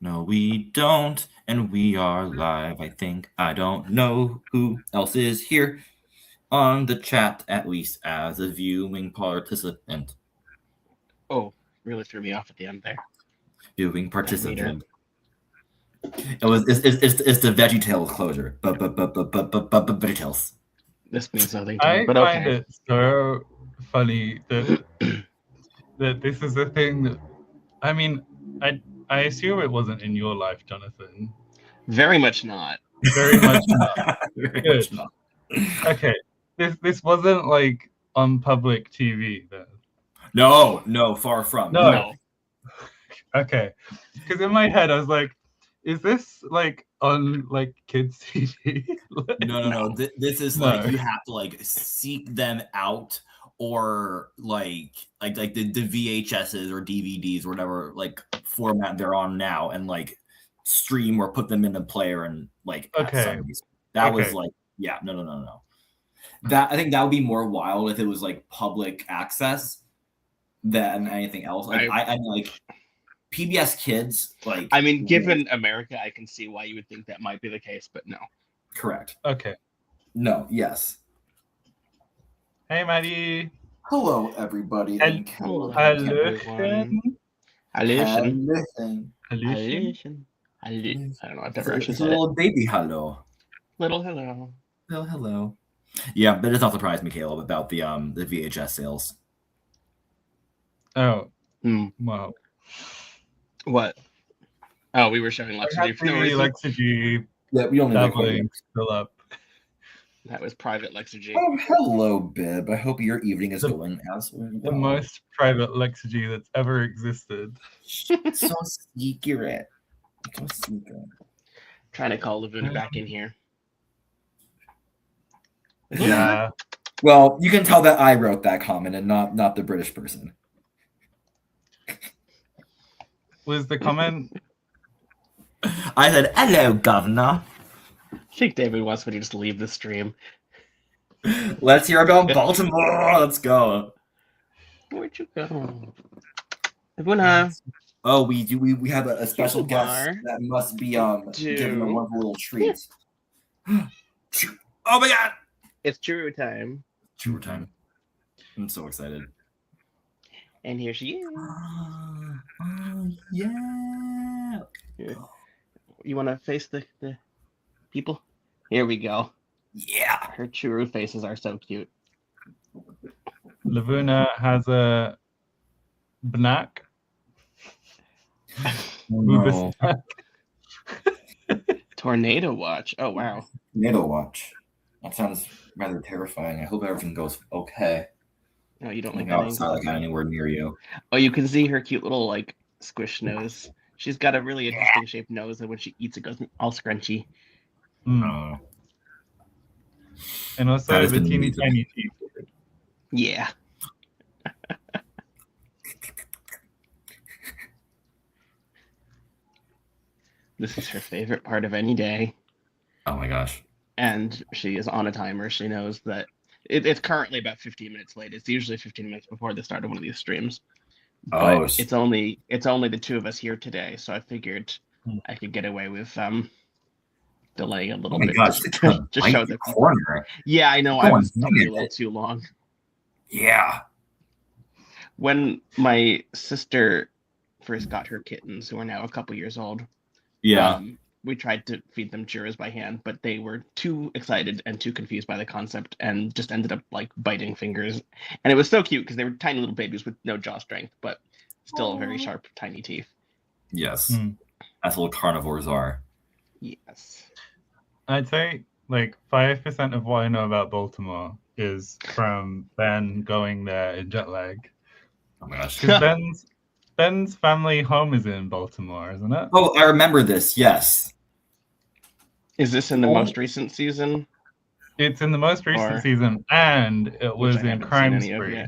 No, we don't, and we are live, I think. I don't know who else is here on the chat, at least as a viewing participant. Oh, really threw me off at the end there. Viewing participant. It's the VeggieTales closure, but VeggieTales. This means nothing to me, I but find okay. it so funny that that this is a thing that, I mean, I assume it wasn't in your life, Jonathan. Very much not. Very much not. Very Good. much not. Okay, this wasn't like on public TV then. No, far from. No. Okay, because in my head I was like, is this like on like kids TV? No. This is No. like you have to like seek them out, or like the VHSs or DVDs or whatever like format they're on now, and like stream or put them in a player and like Okay. that was like no. That I think that would be more wild if it was like public access than anything else. Like I like PBS Kids, like I mean, given America, I can see why you would think that might be the case, but no. Correct. Okay. No, yes. Hey, Maddie. Hello, everybody. Hello, everyone. Hallution. Hallution. I don't know. I've never actually It's a said little it. baby hello. Little hello. Hello. Yeah, but it does not surprise me, Caleb, about the VHS sales. Oh. Wow. What? Oh, we were showing Lexergy for no reason. Lexergy. Yeah, we only doubling still up. That was private Lexergy. Oh, hello, Bib. I hope your evening is going as well. The most private Lexergy that's ever existed. So secret. Trying to call Levuna back in here. Yeah. Well, you can tell that I wrote that comment and not the British person. Was the comment? I said, hello, governor. I think David wants me to just leave the stream. Let's hear about Baltimore. Let's go. Where'd you go? Levuna. Oh, we have a special guest that must be giving them one little treat. Oh my god! It's Churu time. Churu time. I'm so excited. And here she is. Yeah. You want to face the people? Here we go. Yeah. Her Churu faces are so cute. Levuna has a bnak. No. Tornado watch. Oh, wow. Tornado watch. That sounds rather terrifying. I hope everything goes okay. No, you don't like that. It's not like anywhere near you. Oh, you can see her cute little like squish nose. She's got a really interesting shaped nose, and when she eats, it goes all scrunchy. And also the teeny tiny teeth. Yeah. This is her favorite part of any day. Oh my gosh. And she is on a timer. She knows that it's currently about 15 minutes late. It's usually 15 minutes before the start of one of these streams. But it's only the two of us here today, so I figured I could get away with delaying a little bit. Gosh, just show the corner. Yeah, I know. I was talking a little too long. Yeah. When my sister first got her kittens, who are now a couple years old, we tried to feed them churros by hand, but they were too excited and too confused by the concept and just ended up like biting fingers. And it was so cute because they were tiny little babies with no jaw strength, but still very sharp, tiny teeth. Yes. As little carnivores are. Yes. I'd say like 5% of what I know about Baltimore is from Ben going there in jet lag. Oh my gosh. Because Ben's family home is in Baltimore, isn't it? Oh, I remember this. Yes. Is this in the most recent season? It's in the most recent season, and it was in Crime Spree.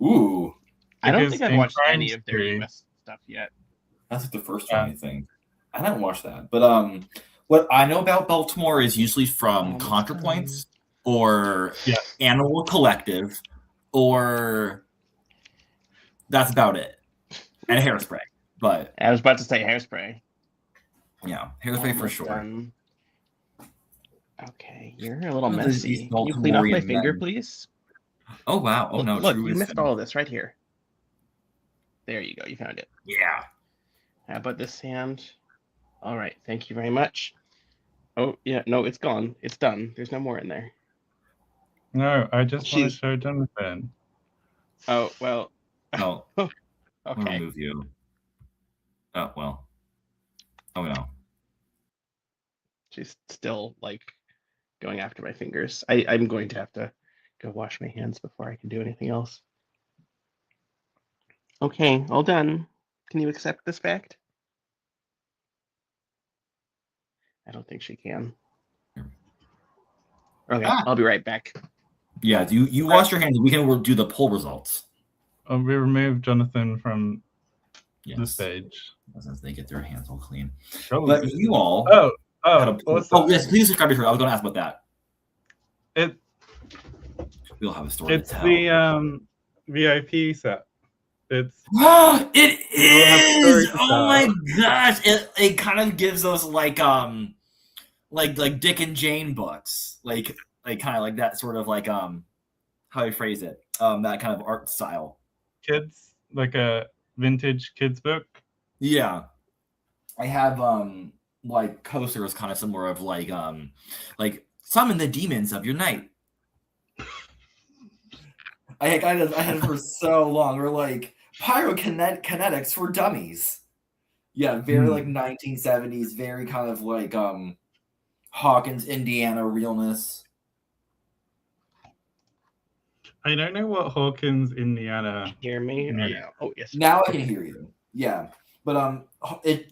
Ooh. I don't think I've watched any of their US stuff yet. That's like the first one, I think. I haven't watched that. But what I know about Baltimore is usually from ContraPoints or Animal Collective, or that's about it. And Hairspray. But I was about to say Hairspray. Yeah, hairspray for sure. Done. Okay, you're a little Oh, these messy. Can you clean off my Baltimorean finger, men. please? Oh wow! Oh no! Look, True you missed wisdom. all of this right here. There you go. You found it. Yeah. How about this hand? All right. Thank you very much. Oh yeah, no, it's gone. It's done. There's no more in there. No, I just want to show Jonathan. Oh well. Oh. Okay. I'll remove you. Oh well. Oh no. She's still like going after my fingers. I'm going to have to go wash my hands before I can do anything else. Okay, all done. Can you accept this fact? I don't think she can. Okay, I'll be right back. Yeah, you wash your hands. We can do the poll results. We removed Jonathan from the stage. As they get their hands all clean. Oh, but you all. Also, yes, please subscribe to her. I was going to ask about that. We'll have a story. It's the VIP set. It's it is. Oh my gosh! It kind of gives those like Dick and Jane books, like kind of like that sort of like how do you phrase it? That kind of art style. Kids, like a vintage kids book. Yeah, I have like coasters kind of similar of like summon the demons of your night. I had it for so long. Or like pyrokinetics for dummies. Yeah, very like 1970s, very kind of like Hawkins, Indiana realness. I don't know what Hawkins, Indiana. Can you hear me? Yeah. Oh yes. Now I can hear you. Yeah, but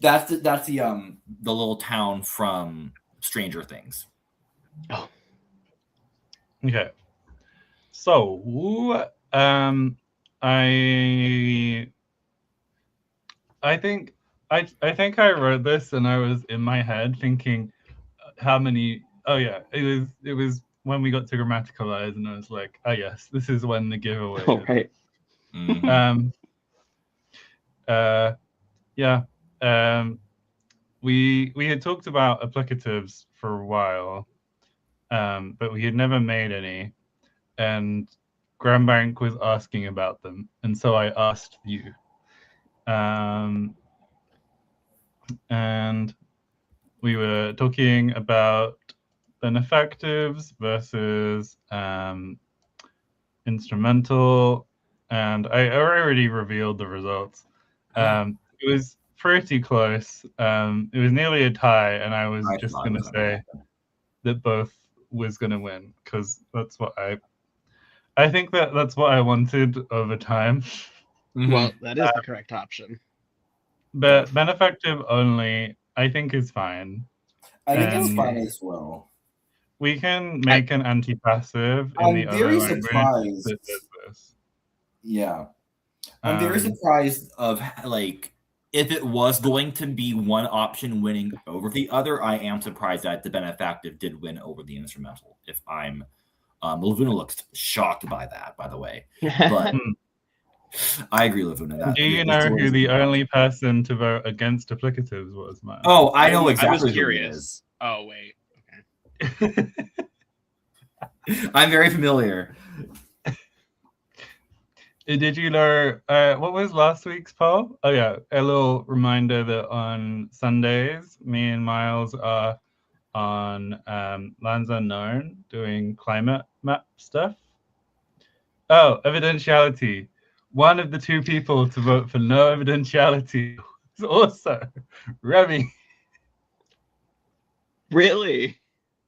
that's the little town from Stranger Things. Oh. Okay. So, I think I wrote this and I was in my head thinking how many. Oh yeah, it was when we got to grammaticalize and I was like, oh yes, this is when the giveaway. Oh, right. Mm-hmm. We had talked about applicatives for a while, but we had never made any. And Graham Bank was asking about them, and so I asked you. And we were talking about benefactives versus instrumental, and I already revealed the results. It was pretty close. It was nearly a tie, and I was just going to say that both was going to win because that's what I think that's what I wanted over time. Well, that is the correct option. But benefactive only, I think, is fine. I think it's fine as well. We can make an anti-passive in the other language that does this. Yeah. I'm very surprised of like if it was going to be one option winning over the other. I am surprised that the benefactive did win over the instrumental. If I'm Lavuna looks shocked by that, by the way. But I agree, Lavuna. Do you know who the only person to vote against applicatives was, Matt? Oh, I know exactly. I was curious. Oh, wait. Okay. I'm very familiar. Did you know what was last week's poll? Oh yeah, a little reminder that on Sundays, me and Miles are on Lands Unknown doing climate map stuff. Oh, evidentiality. One of the two people to vote for no evidentiality was also Remy. Really?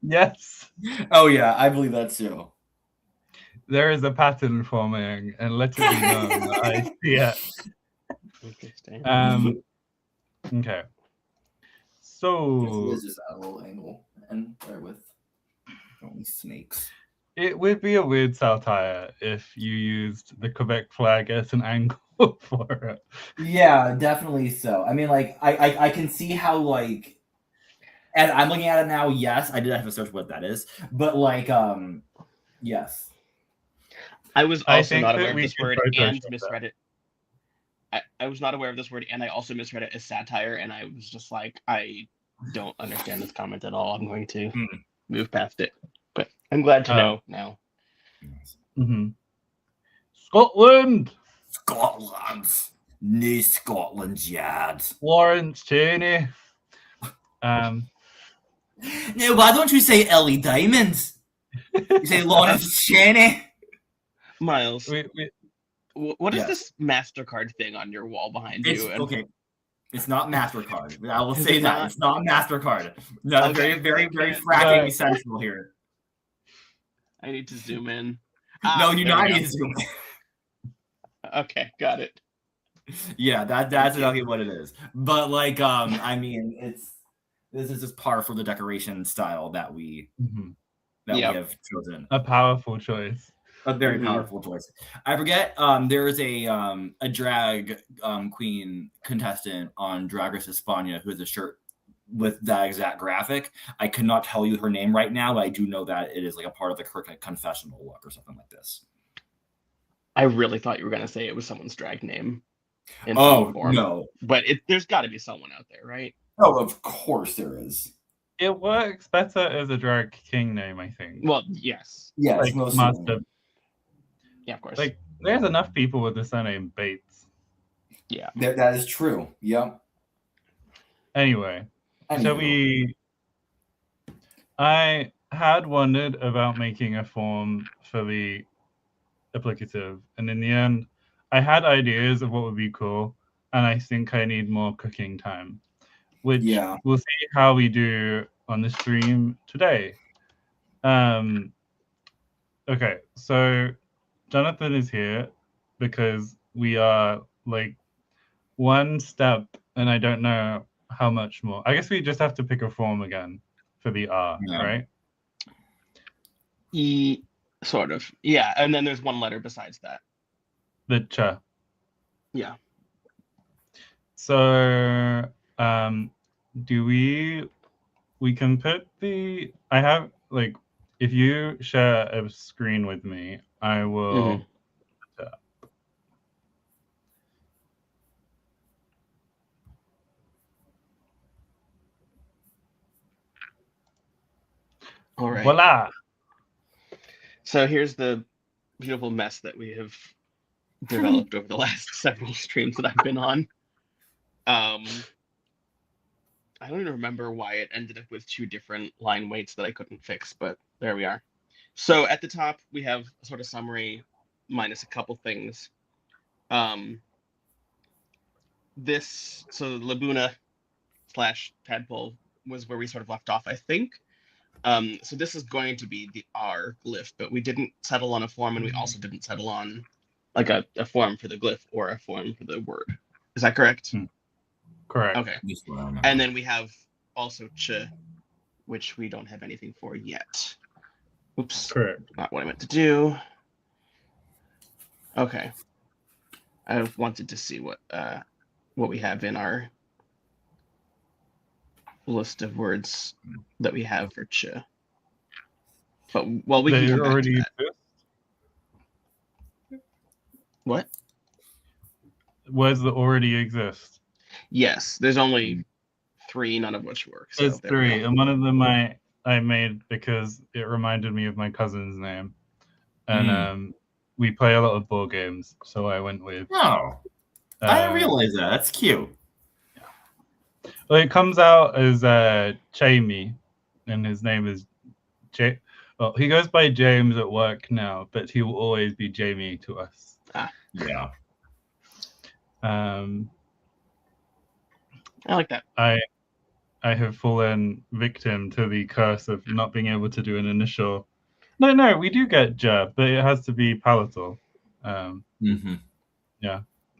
Yes. Oh yeah, I believe that too. There is a pattern forming, and let it be known that I see it. Interesting. Okay. So this is just a little angle, and there with only snakes. It would be a weird satire if you used the Quebec flag as an angle for it. Yeah, definitely so. I mean, like, I can see how, like, and I'm looking at it now. Yes, I did have to search what that is, but like, yes. I was also not aware of this word and misread it. I was not aware of this word and I also misread it as satire, and I was just like, don't understand this comment at all. I'm going to move past it. But I'm glad to know now. Mm-hmm. Scotland! New Scotland yard. Lawrence Cheney. No, why don't you say Ellie Diamonds? You say Lawrence Cheney. Miles, what is Yeah. this MasterCard thing on your wall behind you? Okay. It's not MasterCard. I will Is say it that. not? It's not MasterCard. No, Okay. very fracking sensual here. I need to zoom in. No, you there we not go. need to zoom in. Okay, got it. Yeah, that's exactly what it is. But like, I mean, this is just par for the decoration style that we we have chosen. A powerful choice. A very powerful choice. I forget. There is a drag queen contestant on Drag Race España who has a shirt with that exact graphic. I cannot tell you her name right now, but I do know that it is like a part of the Kirk confessional look or something like this. I really thought you were gonna say it was someone's drag name. No, but there's got to be someone out there, right? Oh, of course there is. It works better as a drag king name, I think. Well, yes. Like Master. Yeah, of course. Like, there's enough people with the surname Bates. Yeah. That is true. Yep. Anyway, I had wondered about making a form for the applicative, and in the end, I had ideas of what would be cool, and I think I need more cooking time, which we'll see how we do on the stream today. Okay, so Jonathan is here because we are like one step, and I don't know how much more. I guess we just have to pick a form again for the R, right? Sort of. Yeah, and then there's one letter besides that. The ch. Yeah. So, do we can put the, I have, like, if you share a screen with me, I will. All right. Voila. So here's the beautiful mess that we have developed over the last several streams that I've been on. I don't even remember why it ended up with two different line weights that I couldn't fix, but there we are. So at the top, we have a sort of summary minus a couple things. So Laguna / tadpole was where we sort of left off, I think. So this is going to be the R glyph, but we didn't settle on a form, and we also didn't settle on like a form for the glyph or a form for the word. Is that correct? Correct. Okay. And then we have also ch, which we don't have anything for yet. Oops. Correct. Not what I meant to do. Okay. I wanted to see what we have in our list of words that we have for ch. But we can come back to that. What? Words that already exist. Yes, there's only 3, none of which work. There's 3, and one of them I made because it reminded me of my cousin's name, and we play a lot of board games, so I went with. Oh, I didn't realize that. That's cute. Well, it comes out as Jamie, and his name is Well, he goes by James at work now, but he will always be Jamie to us. Yeah. I like that. I have fallen victim to the curse of not being able to do an initial. No, we do get J, but it has to be palatal. Yeah.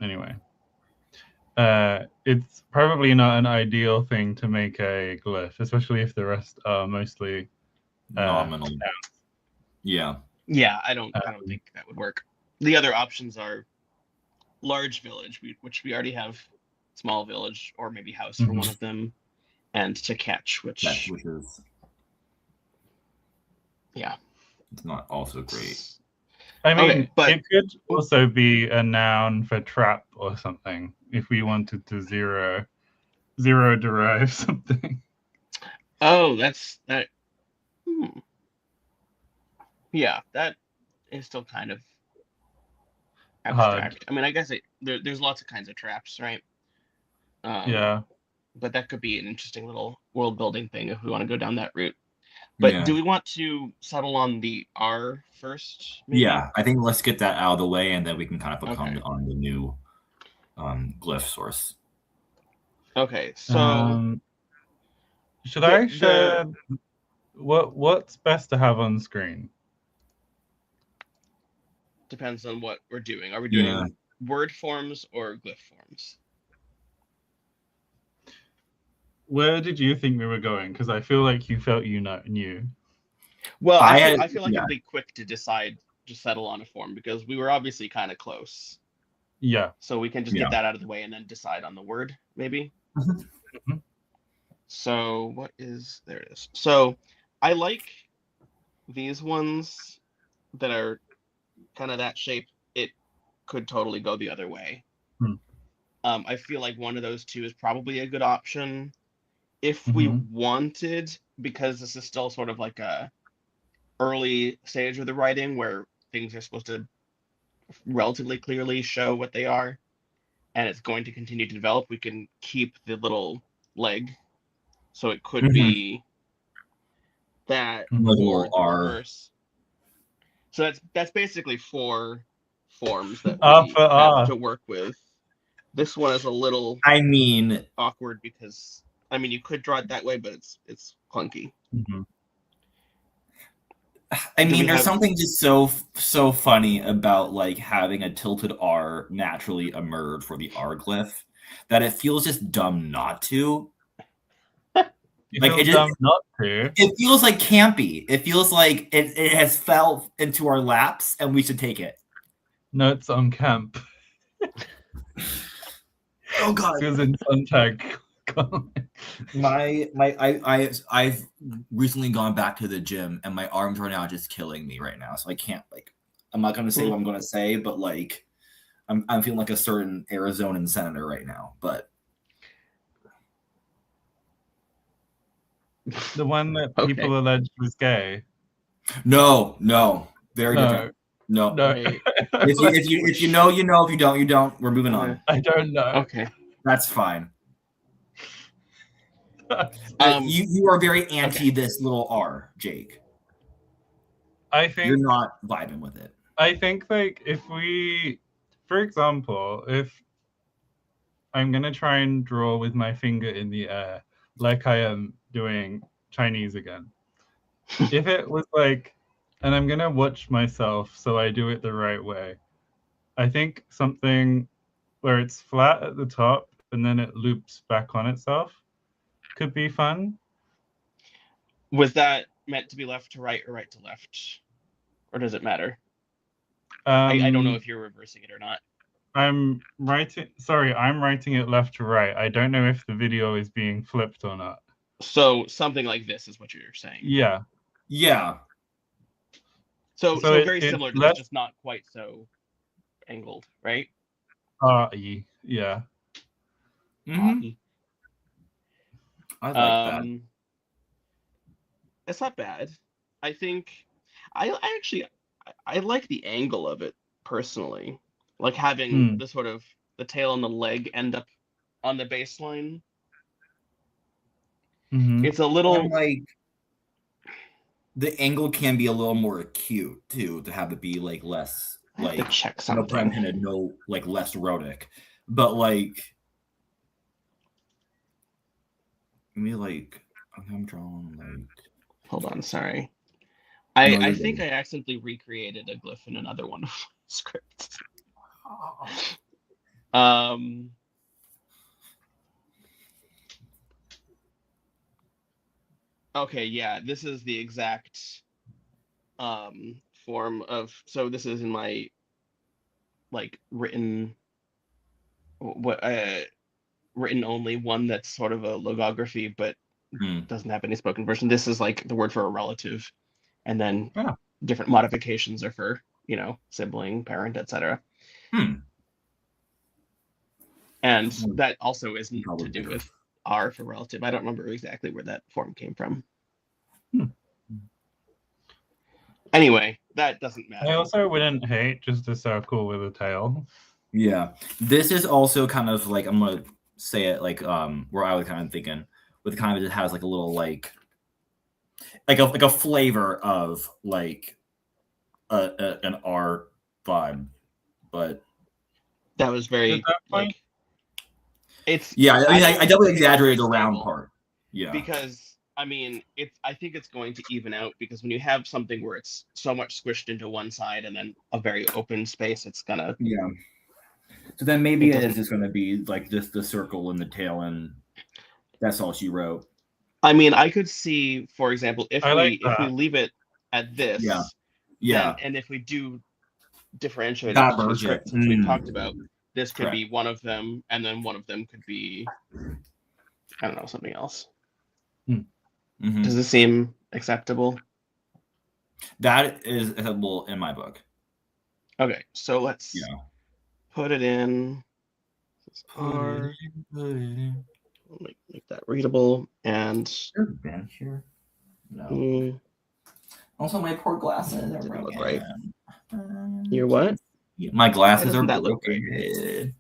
Anyway, it's probably not an ideal thing to make a glyph, especially if the rest are mostly nominal. Yeah. Yeah, I don't think that would work. The other options are large village, which we already have, small village, or maybe house for one of them, and to catch, which is it's not also great. I mean, but it could also be a noun for trap or something if we wanted to zero derive something. Oh, that's that. Yeah, that is still kind of abstract. Hard. I mean, I guess there's lots of kinds of traps, right? Yeah. But that could be an interesting little world building thing if we want to go down that route. But Yeah. do we want to settle on the R first? Maybe? Yeah, I think let's get that out of the way, and then we can kind of become Okay. on the new glyph source. Okay, so should I share what's best to have on screen? Depends on what we're doing. Are we doing word forms or glyph forms? Where did you think we were going? Because I feel like you felt you knew. Well, I feel like it'll be quick to decide to settle on a form because we were obviously kind of close. Yeah. So we can just get that out of the way and then decide on the word, maybe. Mm-hmm. So there it is. So I like these ones that are kind of that shape. It could totally go the other way. I feel like one of those two is probably a good option if we wanted, because this is still sort of like a early stage of the writing where things are supposed to relatively clearly show what they are, and it's going to continue to develop. We can keep the little leg, so it could be that or the reverse. So that's basically 4 forms that we have to work with. This one is a little awkward because you could draw it that way, but it's clunky. I mean, there's something just so funny about like having a tilted R naturally emerge for the R glyph that it feels just dumb not to. It feels like campy. It feels like it has fell into our laps and we should take it. Notes on camp. Oh god. Feels in Suntag. I've recently gone back to the gym and my arms are now just killing me right now. So I can't I'm not gonna say what I'm gonna say, but like I'm feeling like a certain Arizonan senator right now. But the one that people alleged was gay. No, very different. No. If you know, you know. If you don't, you don't. We're moving on. I don't know. Okay, that's fine. You are very anti this little R, Jake. I think you're not vibing with it. I think like if we, for example, if I'm gonna try and draw with my finger in the air like I am doing Chinese again, if it was like, and I'm gonna watch myself so I do it the right way, I think something where it's flat at the top and then it loops back on itself could be fun. Was that meant to be left to right or right to left? Or does it matter? I don't know if you're reversing it or not. I'm writing it left to right. I don't know if the video is being flipped or not. So something like this is what you're saying. Yeah. Yeah. So very similar to this, just not quite so angled, right? Yeah. Mm-hmm. I like that. It's not bad. I think I like the angle of it personally. Like having the sort of the tail and the leg end up on the baseline. It's a little like the angle can be a little more acute too, to have it be like less like check something. No pun intended, no like less erotic. But like I'm drawing like hold on, sorry. I think I accidentally recreated a glyph in another one of my scripts. Okay, yeah, this is the exact form of, so this is in my like written only one that's sort of a logography but doesn't have any spoken version. This is like the word for a relative, and then different modifications are for, sibling, parent, etc. And that also isn't to do with R for relative. I don't remember exactly where that form came from. Anyway, that doesn't matter. I also wouldn't hate just a circle with a tail. Yeah, this is also kind of like, I'm gonna say it like where I was kind of thinking with kind of, it has like a little like a flavor of like an R vibe, but that was very like it's. Yeah, I mean, I definitely exaggerated the round stable, part. Yeah, because I mean, I think it's going to even out, because when you have something where it's so much squished into one side and then a very open space, it's gonna. Yeah. So then maybe it is just going to be like just the circle and the tail, and that's all she wrote. I mean, I could see, for example, if we that. leave it at this, yeah, and if we do differentiate that it between version. scripts, which we've talked about, this could Correct. be one of them, and then one of them could be, I don't know, something else. Mm-hmm. Does this seem acceptable? That is acceptable in my book. Okay, so let's put it in. Make that readable, and Ben here. No. Also, my poor glasses are broken. Right. Your what? My glasses are broken.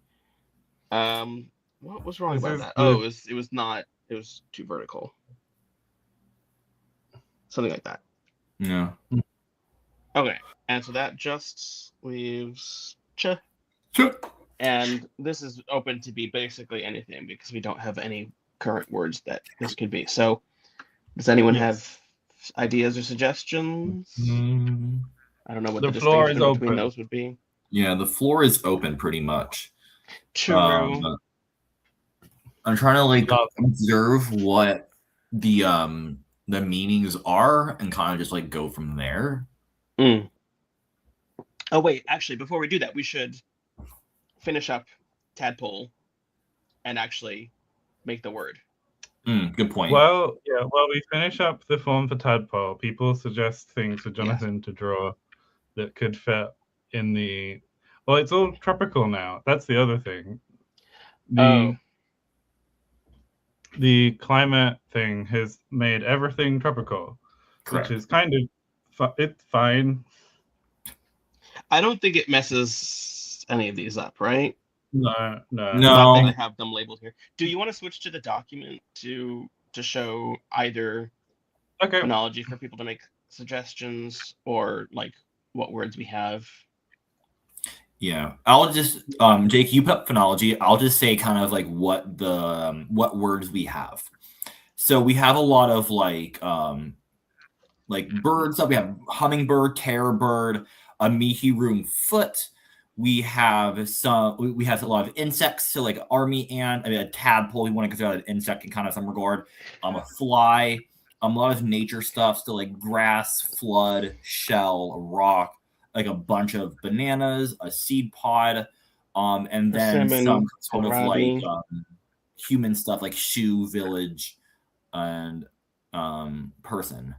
What was wrong about that? Oh, it was not. It was too vertical. Something like that. Yeah. Okay, and so that just leaves ch. And this is open to be basically anything, because we don't have any current words that this could be. So, does anyone have ideas or suggestions? I don't know what the distinction between those would be. Yeah, the floor is open pretty much. True. I'm trying to like observe what the meanings are and kind of just like go from there. Oh wait, actually, before we do that, we should finish up tadpole and actually make the word. Good point. Well, while we finish up the form for tadpole, people suggest things for Jonathan to draw that could fit in the. Well, it's all tropical now. That's the other thing. The climate thing has made everything tropical. Correct. Which is kind of it's fine. I don't think it messes any of these up, right? No. Not that I have them labeled here. Do you want to switch to the document to show either phonology for people to make suggestions, or like what words we have? Yeah, I'll just Jake, you put up phonology. I'll just say kind of like what words we have. So we have a lot of like bird stuff. We have hummingbird, terror bird, a mihi-room foot. We have a lot of insects, so like army ant, a tadpole. We want to consider that an insect in kind of some regard. A fly, a lot of nature stuff. So like grass, flood, shell, a rock, like a bunch of bananas, a seed pod, and then some sort of like human stuff like shoe, village, and person.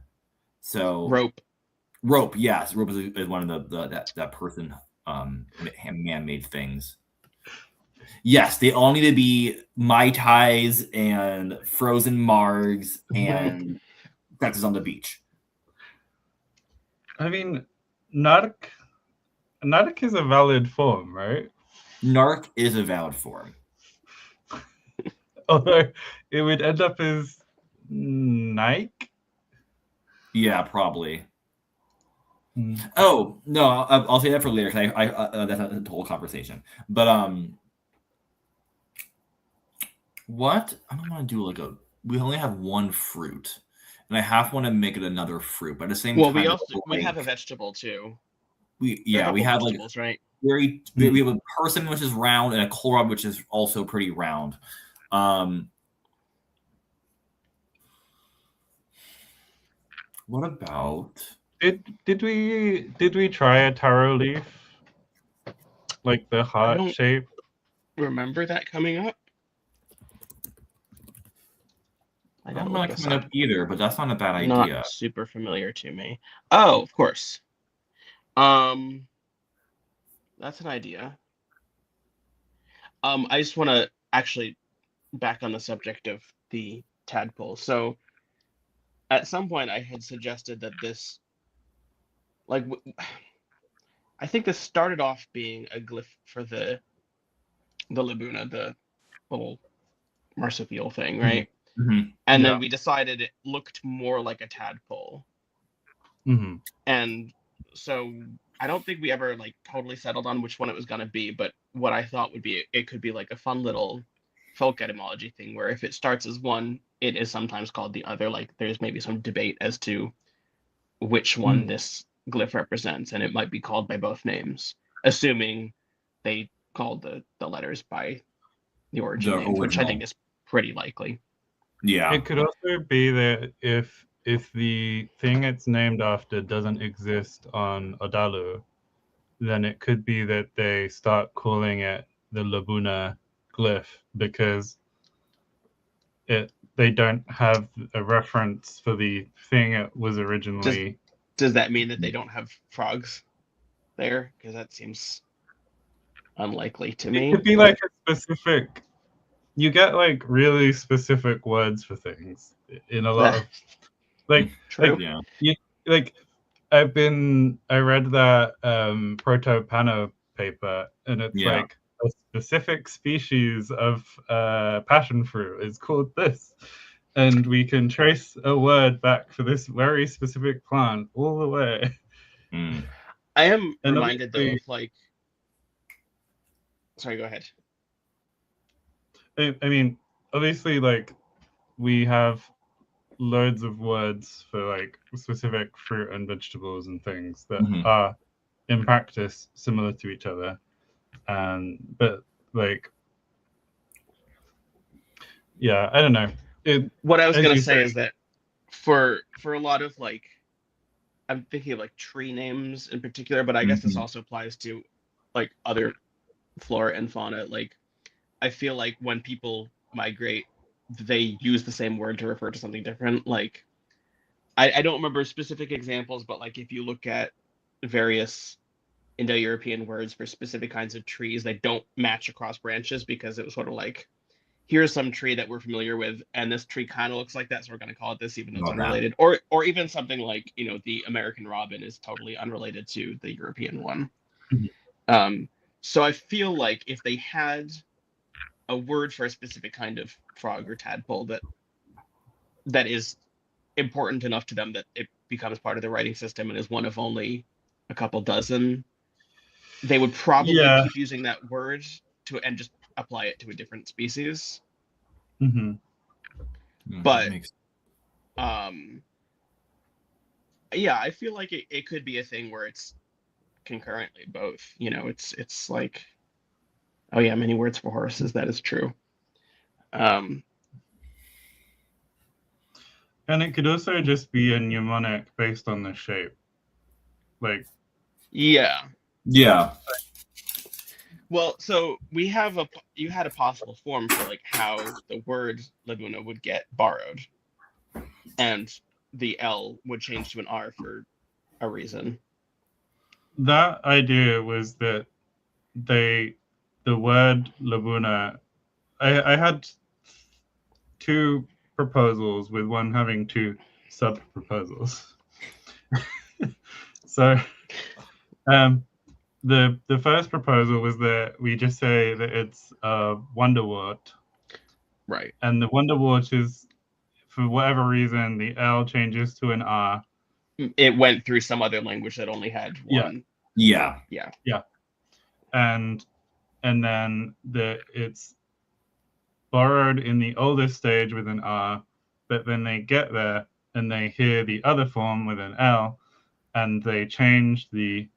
So rope, yes, rope is one of that person man-made things. Yes, they all need to be Mai Tais and frozen margs and Texas on the beach. I mean, narc is a valid form, right? Narc is a valid form. Although it would end up as Nike. Yeah, probably. Oh no, I'll say that for later. Cause that's a whole conversation. But what I don't want to do we only have one fruit, and I half want to make it another fruit. But at the same time, we have a vegetable too. We have like right. We have a person which is round and a kohlrabi which is also pretty round. What about? Did we try a taro leaf? Like the heart shape? Remember that coming up? I don't know coming up either, but that's not a bad idea. Not super familiar to me. Oh, of course. That's an idea. I just want to actually back on the subject of the tadpole. So at some point I had suggested that this, like, I think this started off being a glyph for the Labuna, the little marsupial thing, right? Mm-hmm. And Yeah. then we decided it looked more like a tadpole. Mm-hmm. And so I don't think we ever like totally settled on which one it was going to be, but what I thought would be, it could be like a fun little folk etymology thing where if it starts as one, it is sometimes called the other. Like there's maybe some debate as to which one this glyph represents, and it might be called by both names, assuming they called the letters by the origin The names, which I original. think is pretty likely. Yeah. It could also be that if the thing it's named after doesn't exist on Odalu, then it could be that they start calling it the Labuna glyph because they don't have a reference for the thing it was originally. Does that mean that they don't have frogs there? Because that seems unlikely to me. It could be like a specific. You get like really specific words for things in a lot of like True. like Yeah. like I read that proto-pano paper, and it's Yeah. like a specific species of passion fruit is called this, and we can trace a word back for this very specific plant all the way. Mm. I am And reminded though obviously- of like. Sorry, go ahead. I mean, obviously, like we have loads of words for like specific fruit and vegetables and things that Mhm. are in practice similar to each other, but like yeah, I don't know. What I was as gonna you say is that for a lot of like, I'm thinking of like tree names in particular, but I guess this Mhm. also applies to like other flora and fauna. Like I feel like when people migrate, they use the same word to refer to something different. Like I don't remember specific examples, but like if you look at various Indo-European words for specific kinds of trees, they don't match across branches because it was sort of like, here's some tree that we're familiar with, and this tree kind of looks like that, so we're going to call it this, even though it's Love that. unrelated. Or even something like, you know, the American robin is totally unrelated to the European one. Mhm. So I feel like if they had a word for a specific kind of frog or tadpole that is important enough to them that it becomes part of the writing system and is one of only a couple dozen, they would probably Yeah. keep using that word and just apply it to a different species. Mm-hmm. But Makes- yeah, I feel like it could be a thing where it's concurrently both. You know, it's like, oh yeah, many words for horses. That is true. And it could also just be a mnemonic based on the shape. Like Yeah. Yeah. Well, so you had a possible form for like how the word Laguna would get borrowed, and the L would change to an R for a reason. that idea was that the word Labuna, I had two proposals with one having two sub proposals. So the first proposal was that we just say that it's a wonderwort, Right. and the wonderwort is, for whatever reason, the L changes to an R. It went through some other language that only had one. Yeah. Yeah. And then it's borrowed in the oldest stage with an R, but then they get there and they hear the other form with an L, and they change they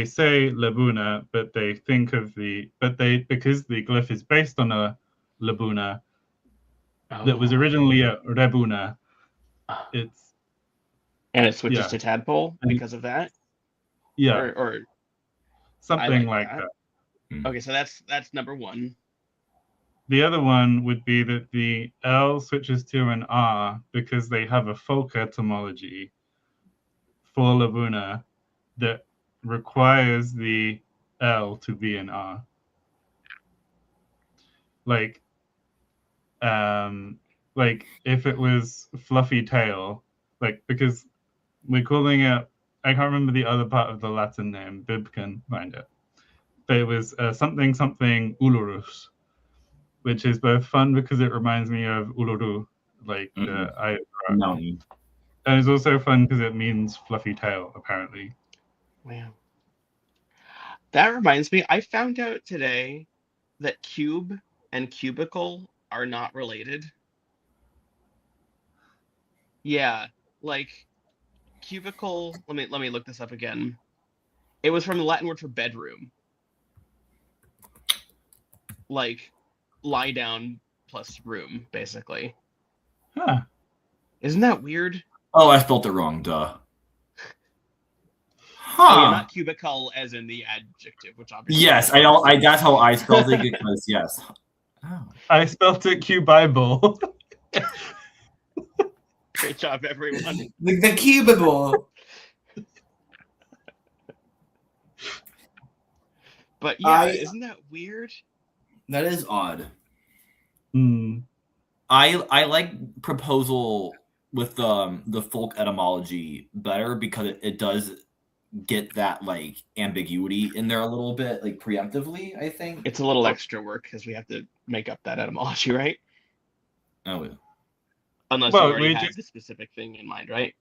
say Labuna, but they think of because the glyph is based on a Labuna that was originally a Rebuna, it's And it switches yeah. to tadpole because of that. Yeah, Or something like like that. that. Okay, so that's number one. The other one would be that the L switches to an R because they have a folk etymology for Labuna that requires the L to be an R. Like like if it was fluffy tail, like because we're calling it, I can't remember the other part of the Latin name, Bib can find it, but it was something Ulurus, which is both fun because it reminds me of Uluru, like the eye mountain. And it's also fun because it means fluffy tail, apparently. Wow. That reminds me, I found out today that cube and cubicle are not related. Yeah, like cubicle, let me look this up again. It was from the Latin word for bedroom. Like lie down plus room, basically. Huh. Isn't that weird? Oh, I spelled it wrong, duh. Huh. Oh, yeah, not cubicle as in the adjective, which obviously. Yes, I that's how I spelled it because yes. Oh. I spelled it Q-Bible. Great job, everyone. The cubicle. But yeah, isn't that weird? That is odd. Mm. I like proposal with the folk etymology better because it does get that like ambiguity in there a little bit, like preemptively. I think it's a little extra work because we have to make up that etymology, right? Oh, yeah. Unless you already have the specific thing in mind, right?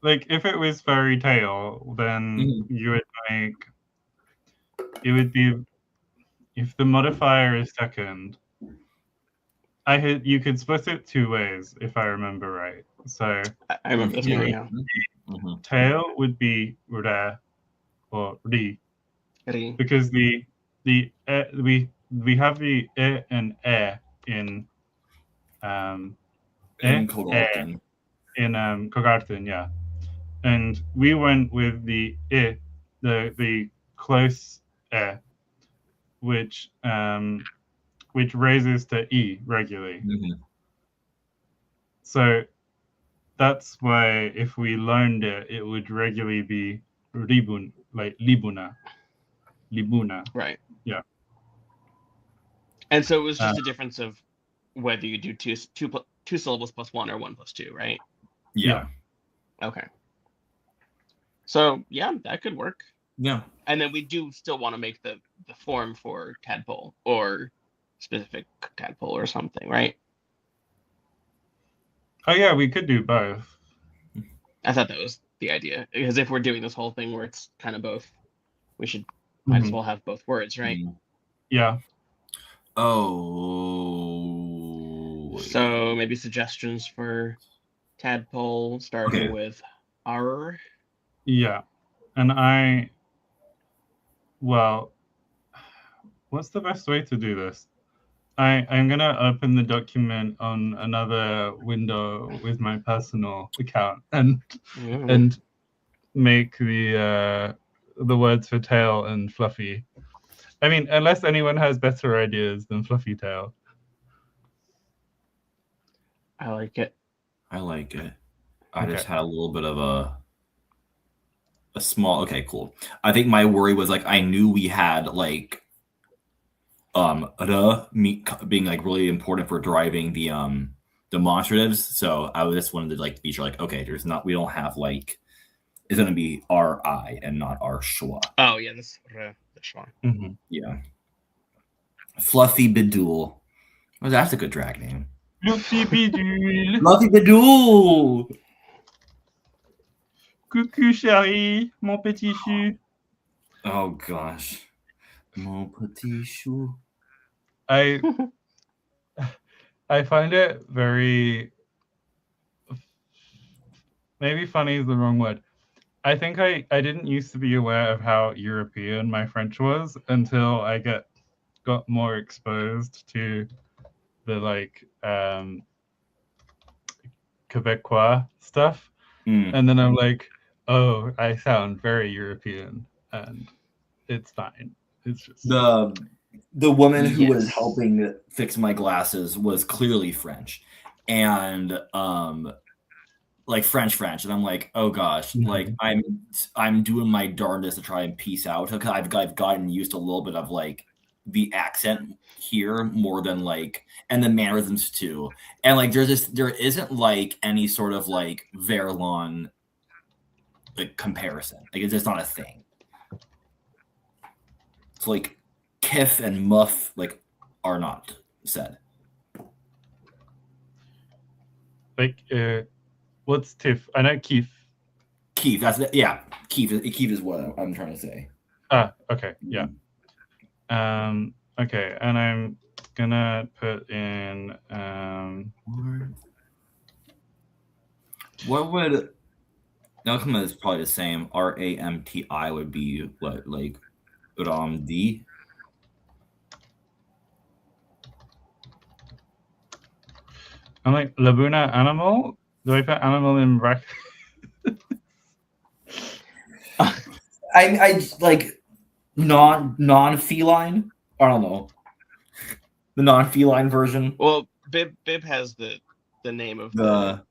Like if it was fairy tale, then you would make it would be if the modifier is second. You could split it two ways if I remember right. So I remember this one, yeah. Tail would be re or ri. Because we have the e and in Kogarten. In Kogarten, yeah. And we went with the the close which raises to e regularly. So that's why if we learned it, it would regularly be ribun, like libuna. Right. Yeah. And so it was just a difference of whether you do two syllables plus one or 1 plus 2, right? Yeah. Okay. So yeah, that could work. Yeah. And then we do still want to make the form for tadpole or specific tadpole or something, right? Oh yeah, we could do both. I thought that was the idea, because if we're doing this whole thing where it's kind of both, we should might as well have both words, right? Yeah. Oh. So maybe suggestions for tadpole starting with R. Yeah. And what's the best way to do this? I'm going to open the document on another window with my personal account and make the words for tail and fluffy. I mean, unless anyone has better ideas than fluffy tail. I like it. I just had a little bit of a small. Okay, cool. I think my worry was like I knew we had like being like really important for driving the demonstratives. So I just wanted to like be sure like okay, we don't have like it's gonna be RI and not R schwa. Oh yeah, that's schwa. Yeah. Fluffy Bidule. Oh, that's a good drag name. Fluffy Bidule. Fluffy Bidule. Coucou chérie, mon petit chou. Oh gosh. Mon petit chou. I find it very, maybe funny is the wrong word. I think I didn't used to be aware of how European my French was until I got more exposed to the like Quebecois stuff. And then I'm like, oh, I sound very European, and it's fine. It's just the woman who was helping fix my glasses was clearly French, and like French, and I'm like, oh gosh, like I'm doing my darndest to try and piece out because I've gotten used to a little bit of like the accent here more than like, and the mannerisms too. And like there isn't like any sort of like Verlon like comparison. Like it's just not a thing. So like Kif and Muff like are not said. Like what's Tiff? I know Keith. Keith, Keith is what I'm trying to say. Okay, yeah. Okay, and I'm gonna put in what would Nelkma is probably the same. RAMTI would be what, like Ramdi? I'm like Labuna animal. Do I put animal in brackets? I like non-feline. I don't know. The non-feline version. Well, Bib has the name of the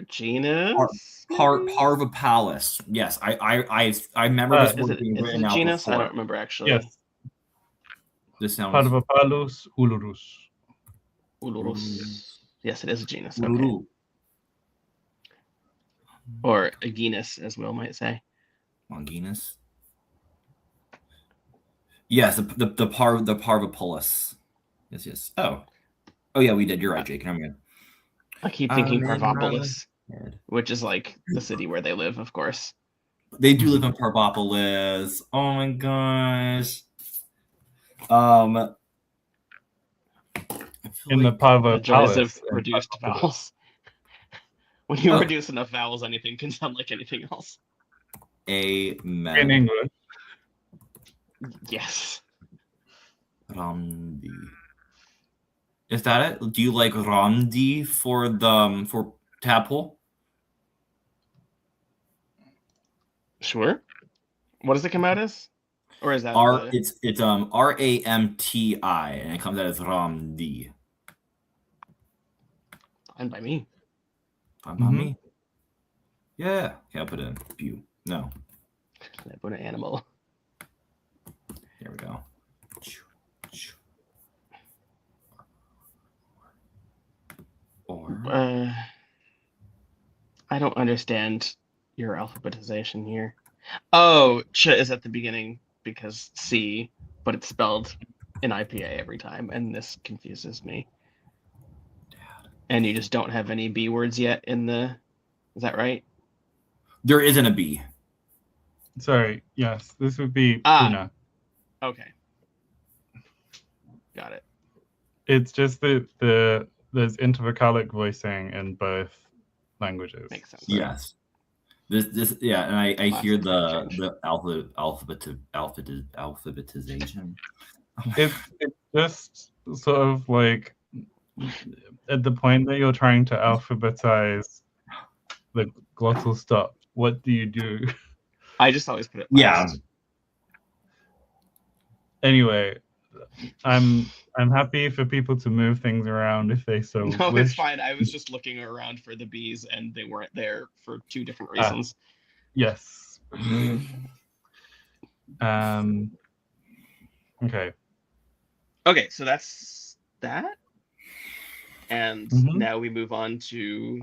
genus. Parvipalis. Yes, I remember this word being written out genus? before. I don't remember actually. Yes. This sounds Parvipalus ulurus. Ulurus. Yes, it is a genus. Okay. Or a genus, as Will might say. Longinus. Yes, the Parvipalus. Yes. Oh yeah, we did. You're right, Jake. I'm good. I keep thinking Parvopolis, which is like the city where they live, of course. They do live in Parvopolis. Oh my gosh. In the Parva joys Palace. Of reduced vowels. When you reduce enough vowels, anything can sound like anything else. Amen. In English. Yes. Ramdi. Is that it? Do you like Ramdi for tadpole? Sure. What does it come out as? Or is that it's RAMTI and it comes out as Ramdi. Fine by me. Fine by me. Yeah. I'll put it in. Pew. No. I put an animal. Here we go. Or I don't understand your alphabetization here. Oh, ch is at the beginning because C, but it's spelled in IPA every time, and this confuses me. And you just don't have any B words yet in the... Is that right? There isn't a B. Sorry, yes. This would be Puna. Okay. Got it. It's just that there's intervocalic voicing in both languages. Makes sense. Yes. This yeah, and I hear the alphabetization. It's just sort of like at the point that you're trying to alphabetize the glottal stop, what do you do? I just always put it last. Yeah. Anyway, I'm happy for people to move things around if they so No, wish. it's fine. I was just looking around for the B's and they weren't there for two different reasons. Yes. Okay. Okay, so that's that. And now we move on to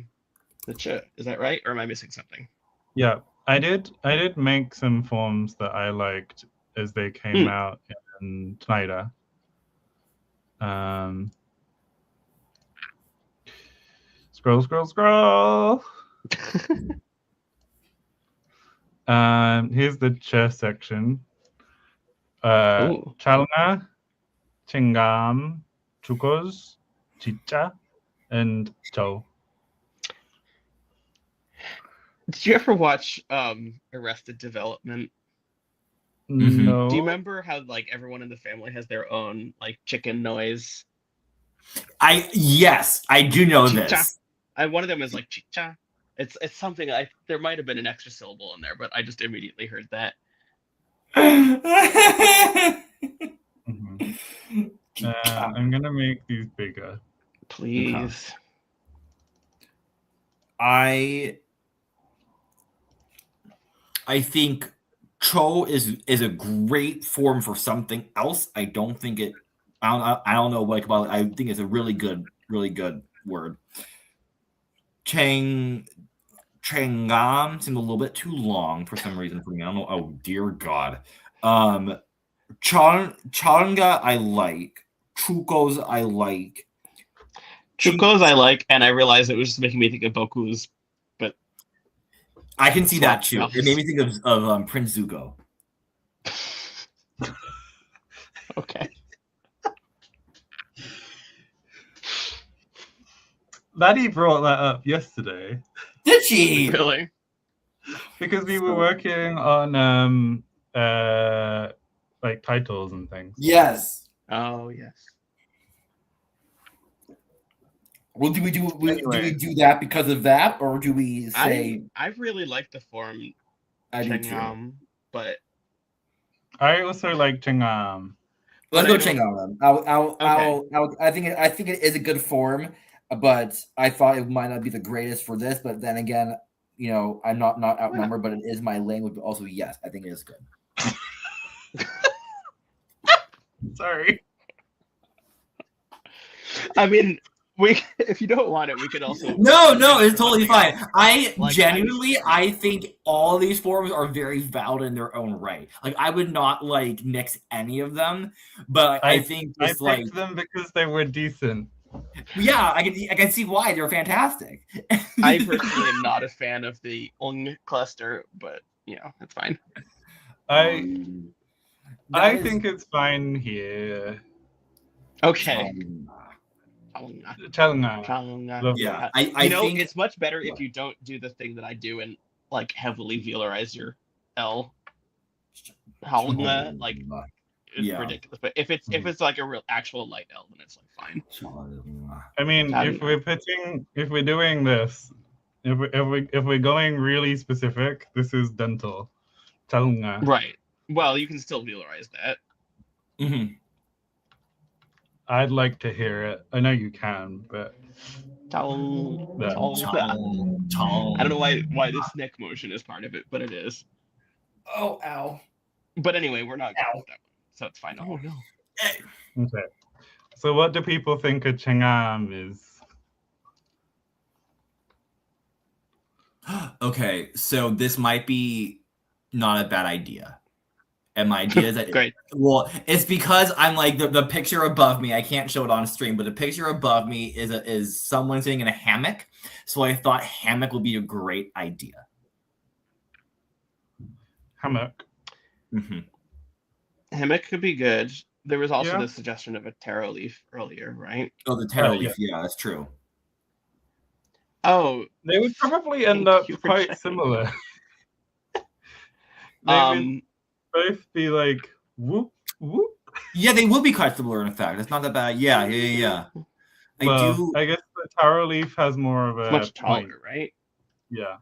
the ch. Is that right? Or am I missing something? Yeah, I did make some forms that I liked as they came out in Tnaida. Scroll. Here's the ch section. Chalna, Chingam, Chukos, Chicha, and Cho. Did you ever watch Arrested Development? No. Do you remember how like everyone in the family has their own like chicken noise? Yes, I do know Chicha. this. One of them is like chicha. It's something there might have been an extra syllable in there, but I just immediately heard that. I'm gonna make these bigger. Please. I think Cho is a great form for something else. I don't think it. I don't know what about it. I think it's a really good word. Changam seemed a little bit too long for some reason for me. I don't know. Oh dear God. Changa I like. Chukos I like. Chukos I like, and I realized it was just making me think of Boku's, but I can see that too. It made me think of Prince Zuko. Okay. Maddie brought that up yesterday. Did she? Really? Because we were working on like titles and things. Yes. Oh yes. Well, do we do that because of that, or do we say? I really like the form. I do too. But I also like Chingam. Let's go Chingam. I think it is a good form, but I thought it might not be the greatest for this. But then again, you know, I'm not outnumbered, but it is my language. But also, yes, I think it is good. Sorry. I mean, if you don't want it, we could also. No, it's totally fine. I think all these forms are very valid in their own right. Like, I would not like nix any of them, but I think I picked them because they were decent. Yeah, I can see why they're fantastic. I personally am not a fan of the Ong cluster, but you know, it's fine. I think it's fine here. Okay. Chalunga. Yeah, I think it's much better if you don't do the thing that I do and like heavily velarize your L. Like it's ridiculous. But if it's like a real actual light L, then it's like fine. I mean, if we're doing this, if we're going really specific, this is dental. Chalunga. Right. Well, you can still velarize that. Mm-hmm. I'd like to hear it. I know you can, but I don't know why this neck motion is part of it, but it is. Oh, ow. But anyway, we're not going with that one, so it's fine. Oh no. Okay. So what do people think a Chingam is? Okay, so this might be not a bad idea. And my idea is that great. Well, it's because I'm like the picture above me. I can't show it on stream, but the picture above me is someone sitting in a hammock. So I thought hammock would be a great idea. Hammock. Mm-hmm. Hammock could be good. There was also the suggestion of a taro leaf earlier, right? Oh, the taro leaf. Yeah, that's true. Oh, they would probably end up quite similar. They would both be like whoop whoop. Yeah, they will be quite similar. In fact, it's not that bad. Yeah. I guess the taro leaf has more of a much taller, point. Right? Yeah.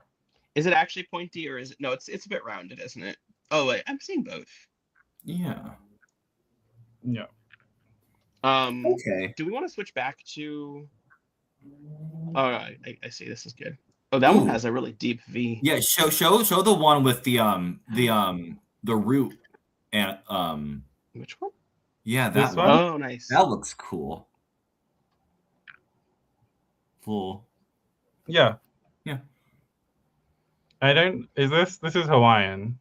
Is it actually pointy or is it? No, it's a bit rounded, isn't it? Oh wait, I'm seeing both. Yeah. Yeah. Okay. Do we want to switch back to? Oh, I see. This is good. Oh, that one has a really deep V. Yeah. Show the one with the root and Which one? Yeah, that one. Oh, nice. That looks cool. Cool. Yeah. Yeah. This is Hawaiian.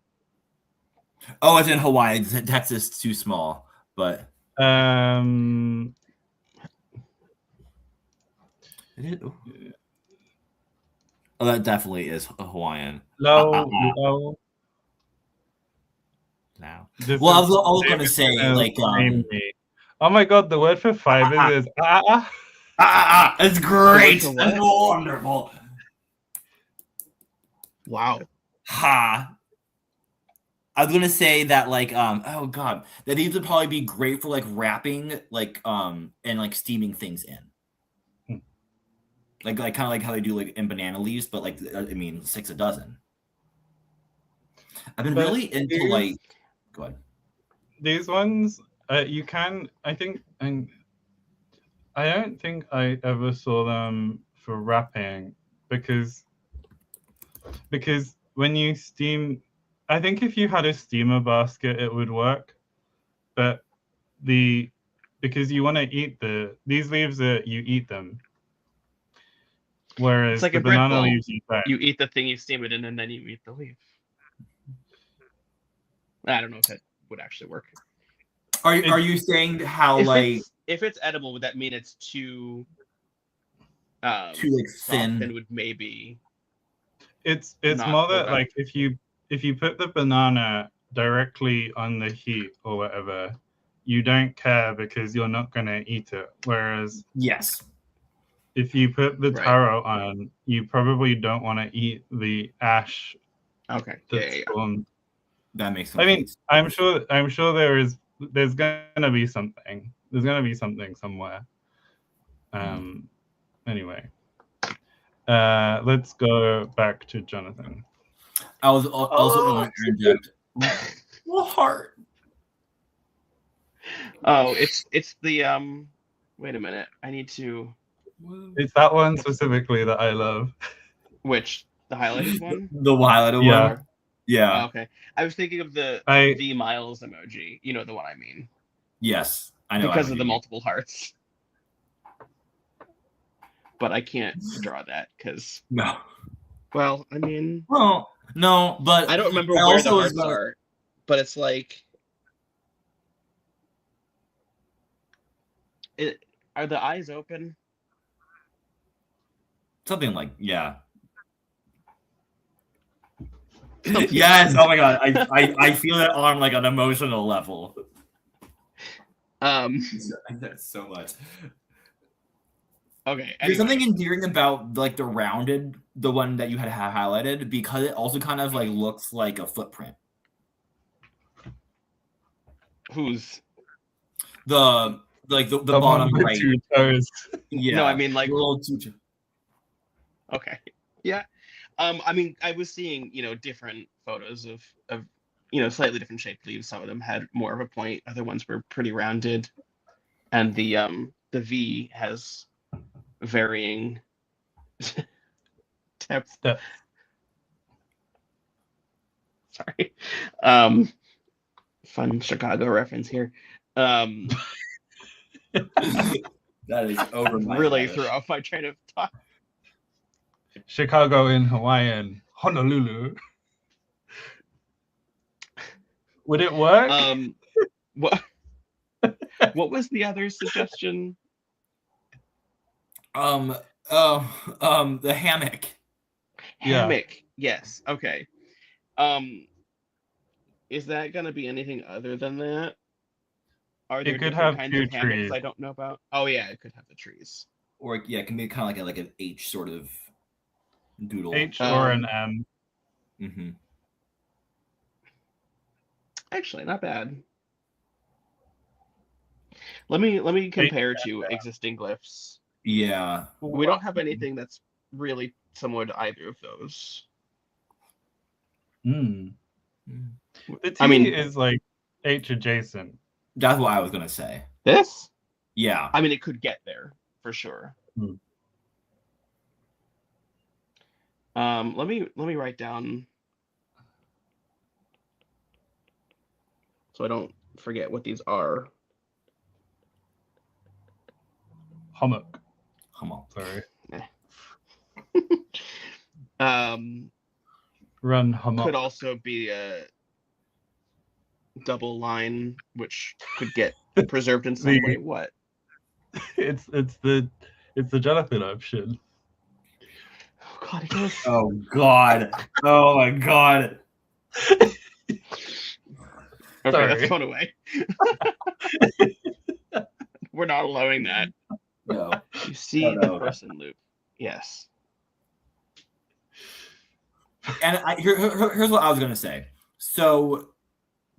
Oh, it's in Hawaii. Texas is too small, but oh, that definitely is a Hawaiian. Low. Now. Well, I was going to say like oh my god, the word for fiber is it's great. It's wonderful. Wow. Ha. I was gonna say that like oh god, that these would probably be great for like wrapping like and like steaming things in. Like kind of like how they do like in banana leaves, but like I mean 6 a dozen. I've been really into like go ahead. These ones you can I don't think I ever saw them for wrapping because when you steam I think if you had a steamer basket, it would work, but because you want to eat these leaves, you eat them, whereas It's like the a bread banana bowl. leaves you don't. You eat the thing, you steam it in, and then you eat the leaf. I don't know if that would actually work. Are you saying how if it's edible, would that mean it's too like thin? Then would maybe it's more that like if you put the banana directly on the heat or whatever, you don't care because you're not going to eat it. Whereas yes, if you put the taro on, you probably don't want to eat the ash. Okay. That makes sense. I mean, I'm sure there's gonna be something. There's gonna be something somewhere. Anyway, let's go back to Jonathan. I was also going to interject. What heart? Oh, it's the wait a minute. I need to. It's that one specifically that I love. Which, the highlighted one? The highlighted one. Yeah. Oh, okay. I was thinking of the V Miles emoji. You know the one I mean. Yes, I know. Because of the multiple hearts. But I can't draw that because. No. Well, I mean. Well, no, but I don't remember where the hearts are. But it's like. Are the eyes open? Something like, yeah. Yes. Oh my god. I feel that on like an emotional level. That's so much. Okay. Anyway. There's something endearing about like the one that you had highlighted, because it also kind of like looks like a footprint. Whose? The bottom right. Two toes. Yeah. No, I mean like little two. Okay. Yeah. I mean, I was seeing, different photos of slightly different shaped leaves. Some of them had more of a point. Other ones were pretty rounded, and the V has varying depth. Sorry. Fun Chicago reference here. That is over my really threw off my train of thought. Chicago in Hawaiian, Honolulu. Would it work? What was the other suggestion? The hammock. Hammock. Yes. Okay. Is that gonna be anything other than that? Are there different kinds of hammocks I don't know about? Oh yeah, it could have the trees. Or yeah, it can be kind of like an H sort of doodle. H or an M. Mm-hmm. Actually, not bad. Let me compare to existing glyphs. Yeah. We don't have anything that's really similar to either of those. The T is like H adjacent. That's what I was gonna say. This? Yeah. I mean, it could get there for sure. Let me write down so I don't forget what these are. Hummock. Sorry. Run hummock. Could also be a double line, which could get preserved in some way. What? It's the Jonathan option. Oh god, it is. Oh god. Oh my god. Okay, that's going away. We're not allowing that. No. You see the person loop. Yes. And here's what I was gonna say. So,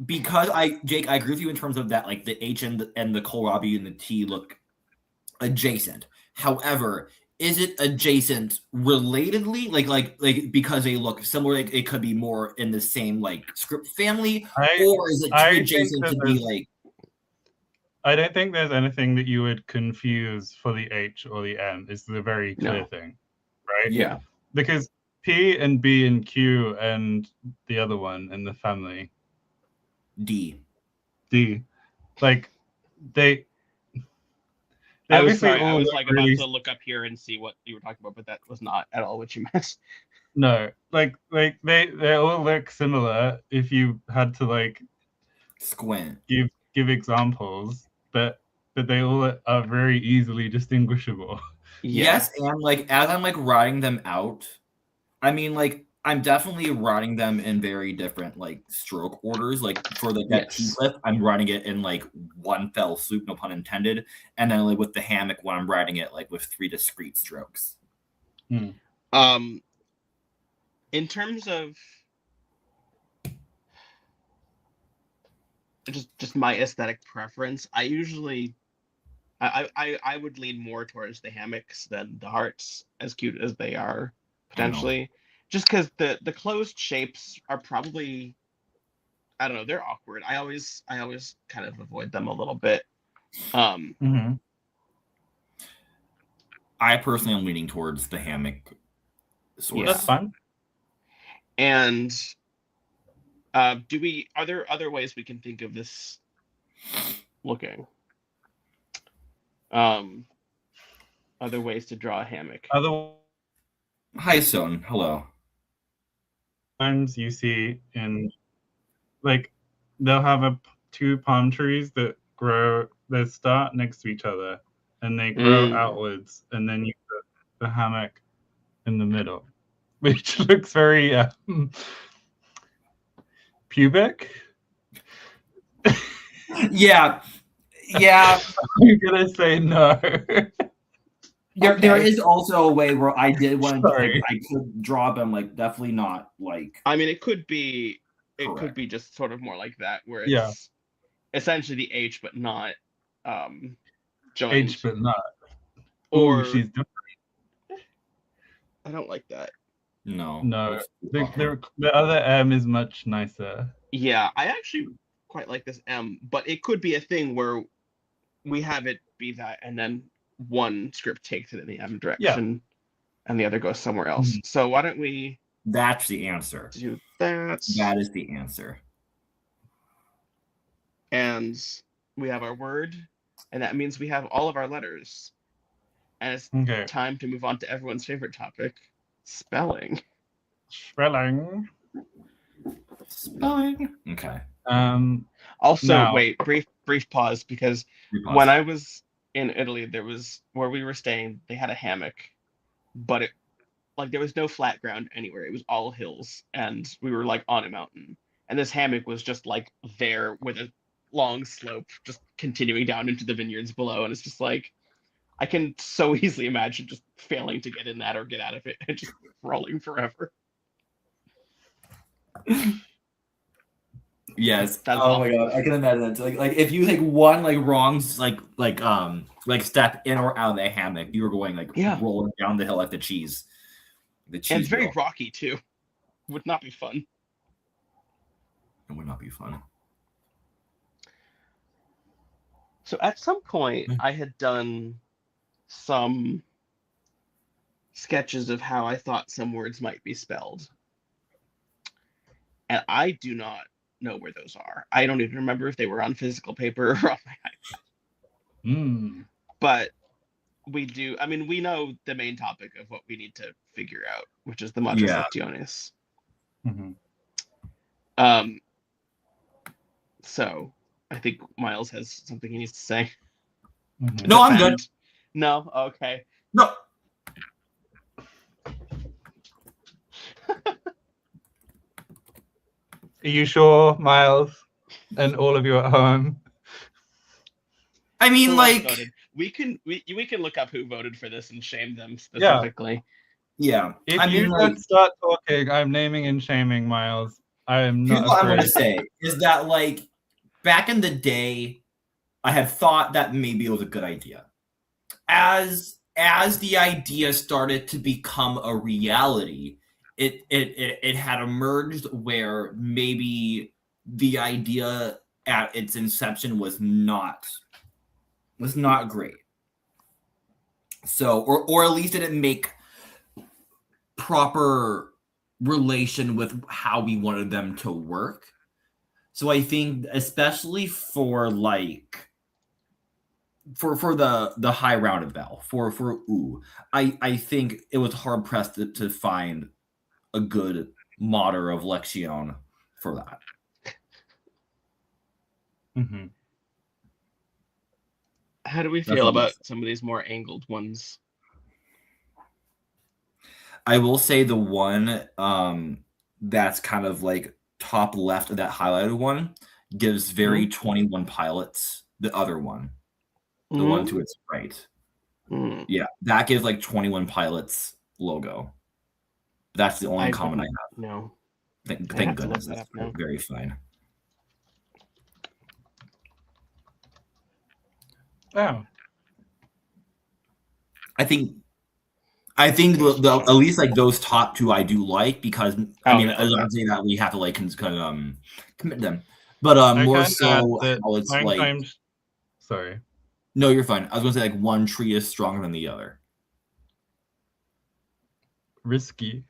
because Jake, I agree with you in terms of that, like the H and the kohlrabi and the T look adjacent. However, is it adjacent relatedly, like because they look similar? Like, it could be more in the same like script family, or is it too adjacent to be like? I don't think there's anything that you would confuse for the H or the M. It's the very clear thing, right? Yeah. Because P and B and Q and the other one in the family? D. Like they I was obviously sorry. I all was look like really about to look up here and see what you were talking about, but that was not at all what you meant. no, like they all look similar if you had to like Squint. give examples, but they all are very easily distinguishable. Yes, and like as I'm like writing them out, I mean like I'm definitely writing them in very different like stroke orders. Like for like that T clip, I'm writing it in like one fell swoop, no pun intended. And then like with the hammock, when I'm writing it like with 3 discrete strokes. In terms of just my aesthetic preference, I usually I would lean more towards the hammocks than the hearts, as cute as they are potentially. Just because the closed shapes are probably, I don't know, they're awkward. I always kind of avoid them a little bit. Mm-hmm. I personally am leaning towards the hammock source. That's fine. And are there other ways we can think of this looking? Other ways to draw a hammock. Hi, Son. Hello. Sometimes you see in like they'll have 2 palm trees that start next to each other and they grow outwards, and then you put the hammock in the middle, which looks very pubic. Yeah. I'm gonna say no. There is also a way where I did want to Sorry. I could draw them like definitely not like. I mean, it could be Correct. just sort of more like that, where it's essentially the H but not joined. H but not. Or she's different. I don't like that. No. The other M is much nicer. Yeah, I actually quite like this M, but it could be a thing where we have it be that, and then one script takes it in the M direction, and the other goes somewhere else. Mm-hmm. So why don't we? That's the answer. Do that. That is the answer. And we have our word, and that means we have all of our letters. And it's time to move on to everyone's favorite topic, spelling. Spelling. Okay. Also, wait, brief pause, because when I was in Italy, there was where we were staying, they had a hammock, but it like there was no flat ground anywhere. It was all hills, and we were like on a mountain. And this hammock was just like there with a long slope just continuing down into the vineyards below, and it's just like I can so easily imagine just failing to get in that or get out of it and just rolling forever. Yes. That's oh my god, I can imagine that. Like if you like one like wrong like step in or out of the hammock, you were going like rolling down the hill like the cheese. And it's very rocky too. Would not be fun. It would not be fun. So at some point, I had done some sketches of how I thought some words might be spelled. And I do not know where those are. I don't even remember if they were on physical paper or on my iPad. But we do. I mean, we know the main topic of what we need to figure out, which is the matriculationes. So I think Miles has something he needs to say. No, I'm good. No, okay. No. Are you sure, Miles, and all of you at home? I mean, like we can look up who voted for this and shame them specifically. Yeah. If you start talking, I'm naming and shaming Miles. I am not. Here's what I'm going to say is that like back in the day, I had thought that maybe it was a good idea. As the idea started to become a reality, it had emerged where maybe the idea at its inception was not great. So or at least didn't make proper relation with how we wanted them to work. So I think, especially for like for the high rounded vowel for oo, I think it was hard pressed to find a good modder of lexion for that. Mm-hmm. How do we feel about some of these more angled ones? I will say the one that's kind of like top left of that highlighted one gives very 21 Pilots. The other one, the one to its right. Yeah, that gives like 21 Pilots logo. That's the only comment I have. No. Thank goodness. That's very fine. Oh. I think at least like those top two I do like, because I mean, as I'm saying that, we have to like commit them, but more so how it's like. Sorry. No, you're fine. I was gonna say like one tree is stronger than the other. Risky.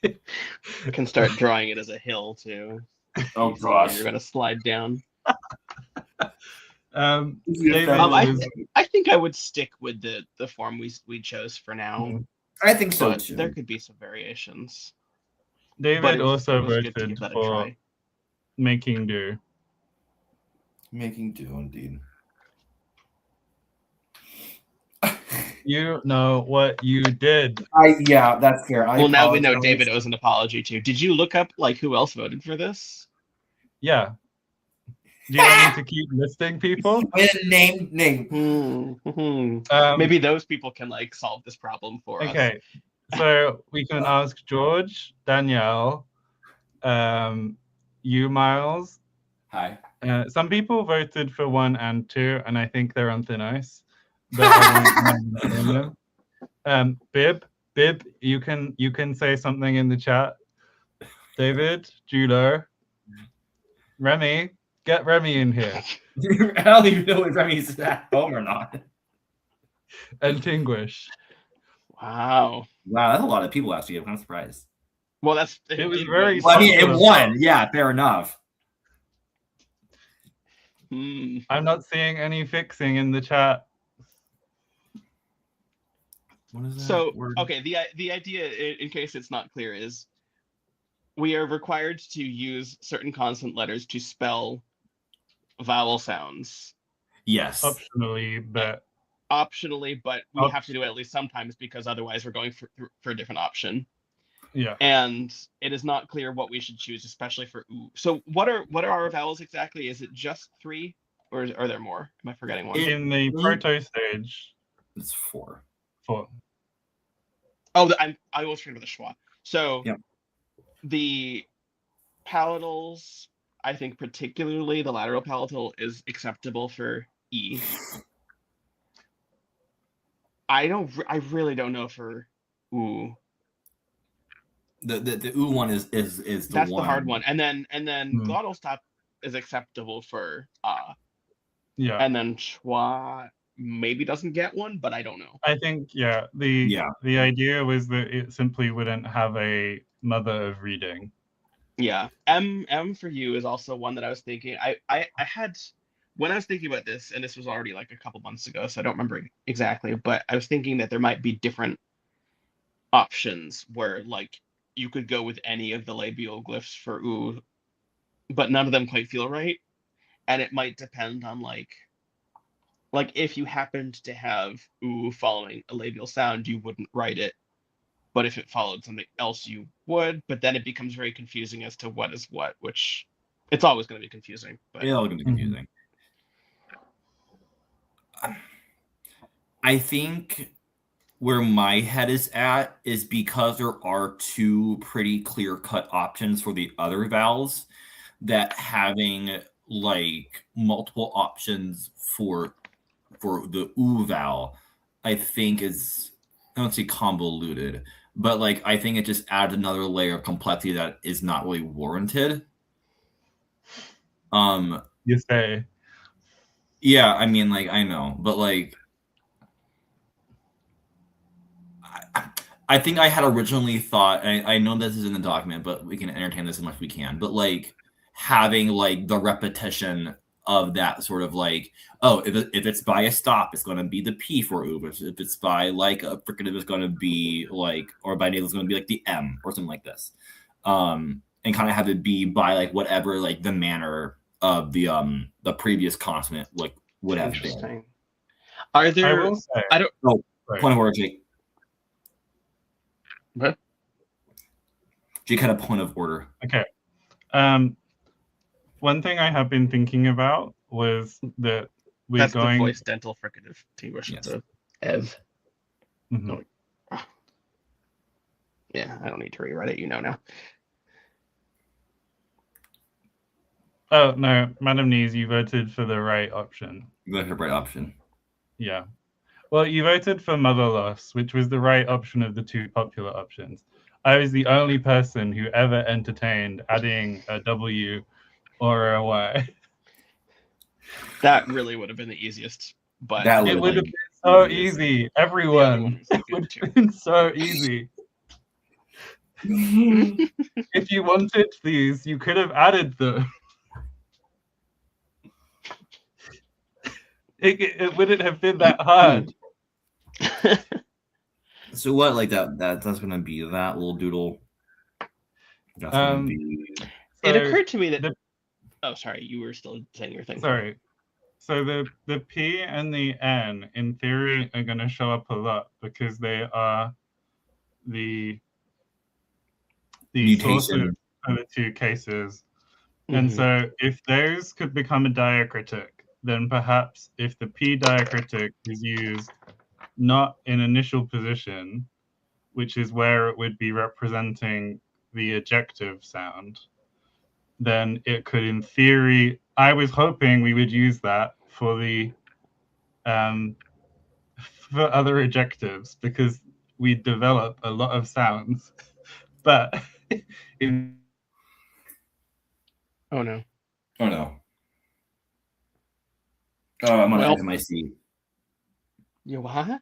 You can start drawing it as a hill too. Oh gosh, you're gonna slide down. David, I think I would stick with the form we chose for now. I think so too. There could be some variations. David also voted for making do. Making do, indeed. You know what you did. Yeah, that's fair. Well, now we know David owes an apology too. Did you look up like who else voted for this? Yeah. Do you want me to keep listing people? Name. Maybe those people can like solve this problem for us. Okay, so we can ask George, Danielle, you, Miles. Hi. Some people voted for 1 and 2, and I think they're on thin ice. But I won't them. Bib, you can say something in the chat. David, Julo, Remy, get Remy in here. I don't even know if Remy's at home or not. And Tinguish. Wow, that's a lot of people actually. I'm kind of surprised. Well, it was very. Well, I mean, it won. Yeah, fair enough. I'm not seeing any fixing in the chat. What is that? So, okay, the idea, in case it's not clear, is we are required to use certain consonant letters to spell vowel sounds. Yes. Optionally, but we have to do it at least sometimes, because otherwise we're going for a different option. Yeah. And it is not clear what we should choose, especially for oo. So what are our vowels exactly? Is it just 3, or are there more? Am I forgetting one? In the proto stage, it's 4. 4. Oh, I was trying to the schwa. So the palatals, I think particularly the lateral palatal, is acceptable for E. I really don't know for oo. The oo one is the that's one. The hard one, and then glottal stop is acceptable for yeah, and then schwa maybe doesn't get one, but I don't know. I think the idea was that it simply wouldn't have a mother of reading. Yeah, M for you is also one that I was thinking. I had, when I was thinking about this, and this was already like a couple months ago, so I don't remember exactly, but I was thinking that there might be different options where like you could go with any of the labial glyphs for oo, but none of them quite feel right, and it might depend on like if you happened to have oo following a labial sound, you wouldn't write it, but if it followed something else, you would. But then it becomes very confusing as to what is what, which it's always going to be confusing. But it's always going to be confusing. I think where my head is at is because there are 2 pretty clear-cut options for the other vowels, that having like multiple options for the oo vowel, I think is, I don't say convoluted, but like I think it just adds another layer of complexity that is not really warranted. You say. Yeah, I mean, like, I know, but like I think I had originally thought, and I know this is in the document, but we can entertain this as much as we can. But like having like the repetition of that sort of like, oh, if it's by a stop, it's going to be the P for Uber. If it's by like a fricative, it's going to be like, or by nasal, it's going to be like the M or something like this. And kind of have it be by like whatever like the manner of the previous consonant like would have been. Are there? I will say. I don't. Oh, point of order, Jake. What? Jake had a point of order. Okay. One thing I have been thinking about was that That's the voice dental fricative T-English. Yes. It's a EV. Mm-hmm. Yeah, I don't need to rewrite it. You know now. Oh no, Madam Nees, you voted for the right option. You voted for the right option. Yeah. Well, you voted for mother loss, which was the right option of the two popular options. I was the only person who ever entertained adding a W or a Y. That really would have been the easiest, but it would have been so easy. Everyone, it would have been so easy. If you wanted these, you could have added them. It wouldn't have been that hard. So what, like that's gonna be that little doodle. That's gonna be. It occurred to me that. Oh, sorry, you were still saying your thing. Sorry. So the P and the N, in theory, are going to show up a lot because they are the sources of the two cases. Mm-hmm. And so if those could become a diacritic, then perhaps if the P diacritic is used not in initial position, which is where it would be representing the ejective sound, then it could, in theory, I was hoping we would use that for the for other ejectives because we develop a lot of sounds, but in oh no, I'm on the edge of my seat. You what?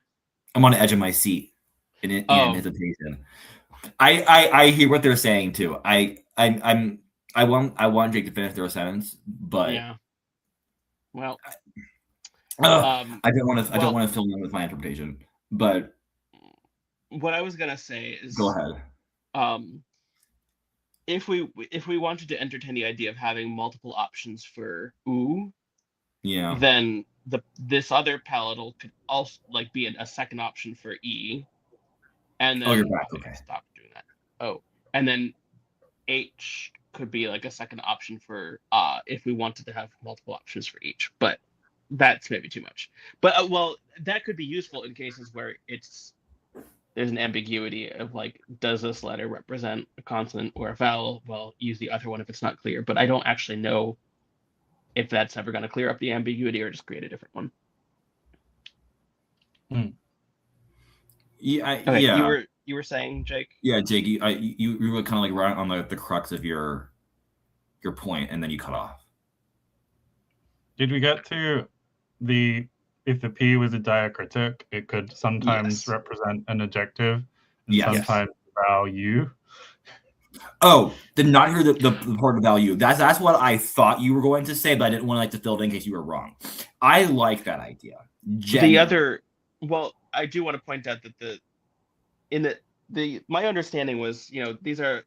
I'm on the edge of my seat in hesitation. I hear what they're saying too. I want Jake to finish their sentence, but yeah. Well, I don't want to fill in with my interpretation. But what I was gonna say is, go ahead. If we wanted to entertain the idea of having multiple options for oo, yeah, then this other palatal could also like be a second option for e, and then you're back. Okay, stop doing that. Oh, and then h could be like a second option for if we wanted to have multiple options for each, but that's maybe too much. But well, that could be useful in cases where there's an ambiguity of like, does this letter represent a consonant or a vowel? Well, use the other one if it's not clear, but I don't actually know if that's ever going to clear up the ambiguity or just create a different one. Yeah, okay, yeah. You were saying, Jake? Yeah, Jake, you were kind of like right on the crux of your point, and then you cut off. Did we get to if the P was a diacritic, it could sometimes represent an ejective, and sometimes value. Oh, did not hear the part of value. That's what I thought you were going to say, but I didn't want to fill it in case you were wrong. I like that idea. Genuinely. I do want to point out that my understanding was, these are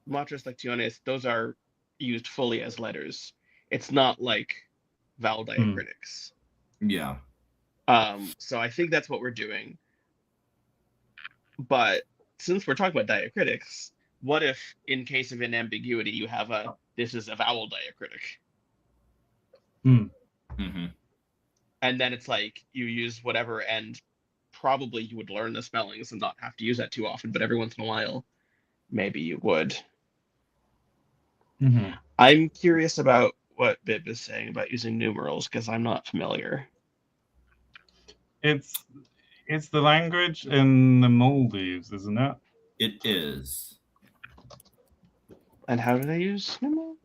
matras lectiones, those are used fully as letters. It's not like vowel diacritics. Yeah. So I think that's what we're doing. But since we're talking about diacritics, what if in case of an ambiguity you have this is a vowel diacritic? Mm-hmm. And then it's like you use whatever, and probably you would learn the spellings and not have to use that too often, but every once in a while maybe you would. Mm-hmm. I'm curious about what Bib is saying about using numerals because I'm not familiar. It's the language in the Maldives, isn't it? It is. And how do they use numerals?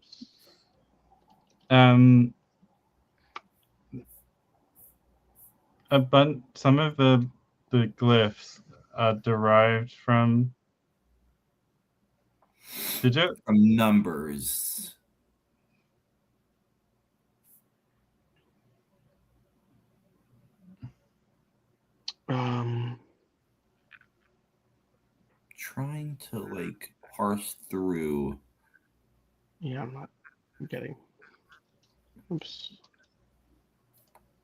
Some of the glyphs are derived from digits? From numbers. Trying to like parse through. Yeah, I'm not getting. Oops.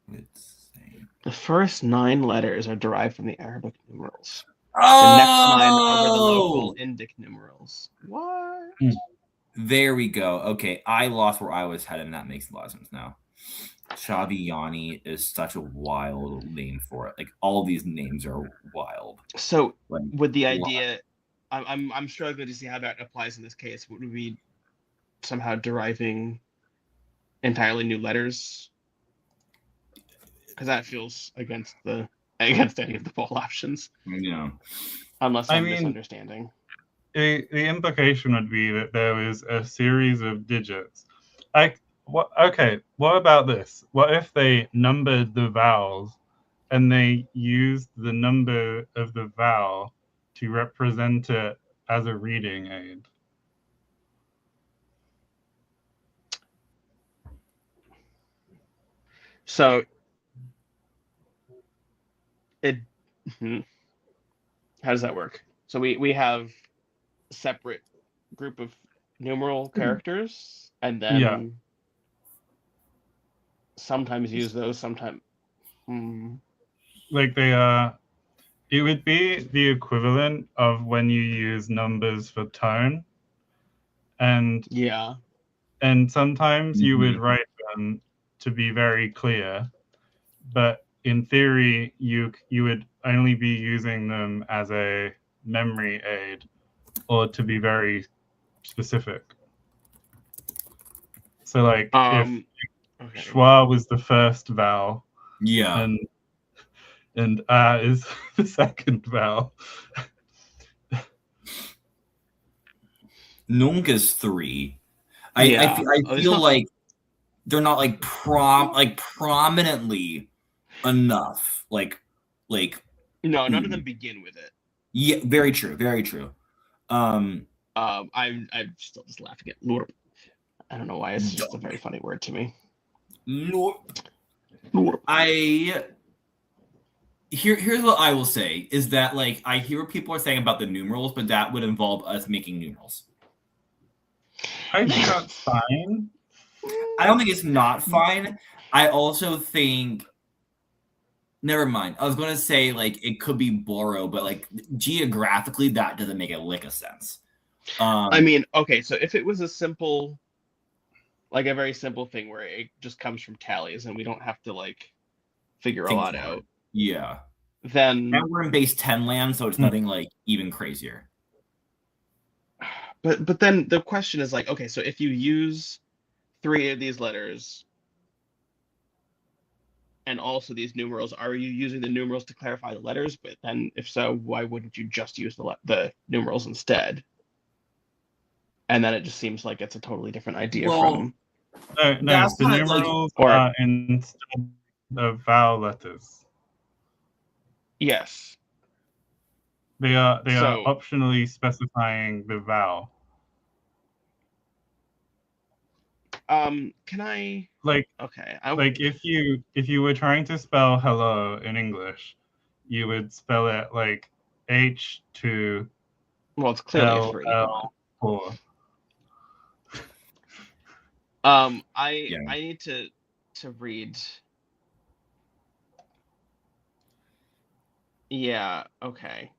Let's see. The first 9 letters are derived from the Arabic numerals. Oh! The next 9 are the local Indic numerals. What? There we go. Okay, I lost where I was headed, and that makes a lot of sense now. Shaviani is such a wild name for it. Like all of these names are wild. So with the idea, I'm struggling to see how that applies in this case. Would we somehow deriving entirely new letters? Because that feels against any of the poll options. Yeah. Unless I'm misunderstanding. The implication would be that there is a series of digits. What about this? What if they numbered the vowels and they used the number of the vowel to represent it as a reading aid? So how does that work? So we have a separate group of numeral characters, and then sometimes use those, sometimes like they are. It would be the equivalent of when you use numbers for tone, and sometimes you would write them to be very clear, but in theory you would only be using them as a memory aid or to be very specific. So like if schwa was the first vowel, and is the second vowel. Nung is 3. I feel like they're not like prominently enough. Like no, none of them begin with it. Yeah, very true, very true. I'm still just laughing at Lorp. I don't know why, it's just a very funny word to me. Lorp. Here's what I will say is that like I hear what people are saying about the numerals, but that would involve us making numerals. I think that's fine. I don't think it's not fine. I also think never mind. I was going to say like it could be Boro, but like geographically that doesn't make a lick of sense. I mean, okay, so if it was a simple, like a very simple thing where it just comes from tallies and we don't have to like figure a lot out. Yeah. Then and we're in base 10 land, so it's nothing like even crazier. But then the question is like, okay, so if you use 3 of these letters and also these numerals, are you using the numerals to clarify the letters? But then if so, why wouldn't you just use the numerals instead? And then it just seems like it's a totally different idea from... No, the numerals are instead of vowel letters. Yes. They are optionally specifying the vowel. Can I okay? Like if you were trying to spell hello in English, you would spell it like H2. Well, it's clearly a 3. L4. I need to read. Yeah. Okay.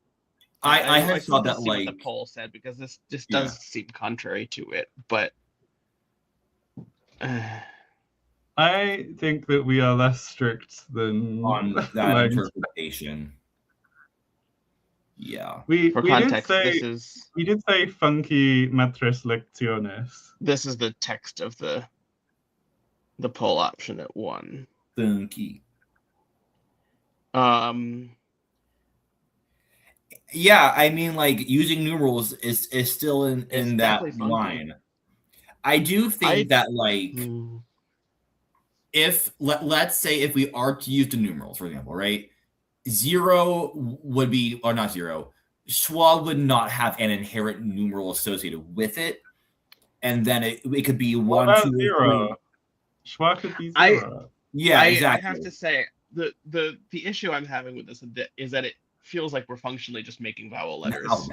I had thought that like what the poll said, because this just does seem contrary to it, but I think that we are less strict than on that interpretation. Yeah. For context, we did say funky matris lecciones. This is the text of the poll option at 1. Funky. Yeah, I mean, like using numerals is still in that line. I do think that like if let's say if we are to use the numerals, for example, right? 0 would be, or not 0. Schwa would not have an inherent numeral associated with it, and then it could be 1, 2, or 3. Schwa could be 0. Exactly. I have to say the issue I'm having with this is that it feels like we're functionally just making vowel letters.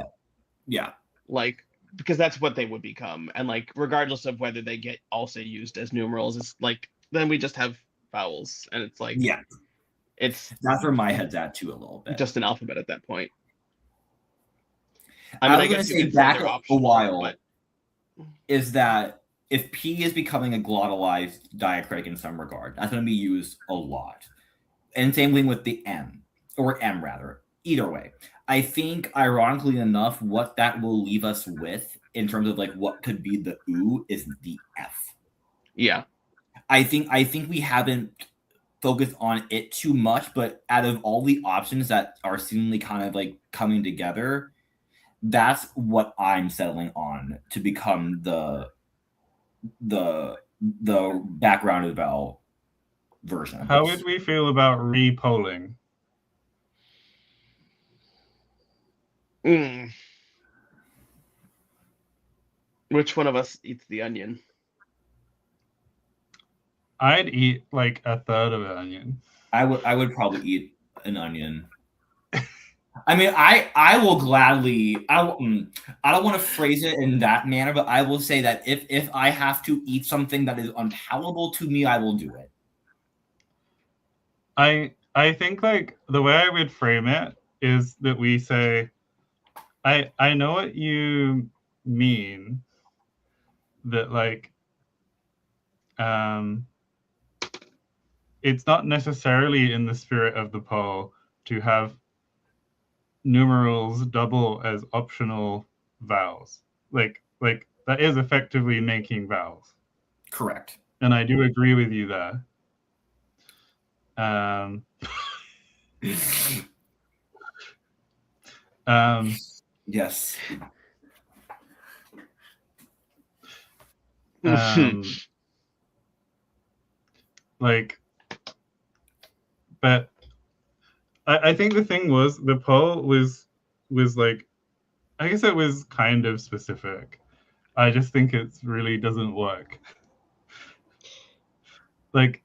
Yeah. Like, because that's what they would become, and like regardless of whether they get also used as numerals, it's like then we just have vowels, and it's like that's where my head's at too a little bit. Just an alphabet at that point. I was going to say back a while is that if P is becoming a glottalized diacritic in some regard, that's going to be used a lot. And same thing with the M, or M rather. Either way, I think ironically enough, what that will leave us with in terms of like what could be the U is the F. Yeah. I think we haven't focused on it too much, but out of all the options that are seemingly kind of like coming together, that's what I'm settling on to become the background of vowel version. How would we feel about repolling? Which one of us eats the onion? I'd eat like a third of an onion. I would probably eat an onion. I mean, I will gladly. I don't want to phrase it in that manner, but I will say that if I have to eat something that is unpalatable to me, I will do it. I think like the way I would frame it is that we say, I know what you mean, that like it's not necessarily in the spirit of the poll to have numerals double as optional vowels. Like that is effectively making vowels. Correct. And I do agree with you there. Yes. Like, but I think the thing was the poll was like, I guess it was kind of specific. I just think it really doesn't work. Like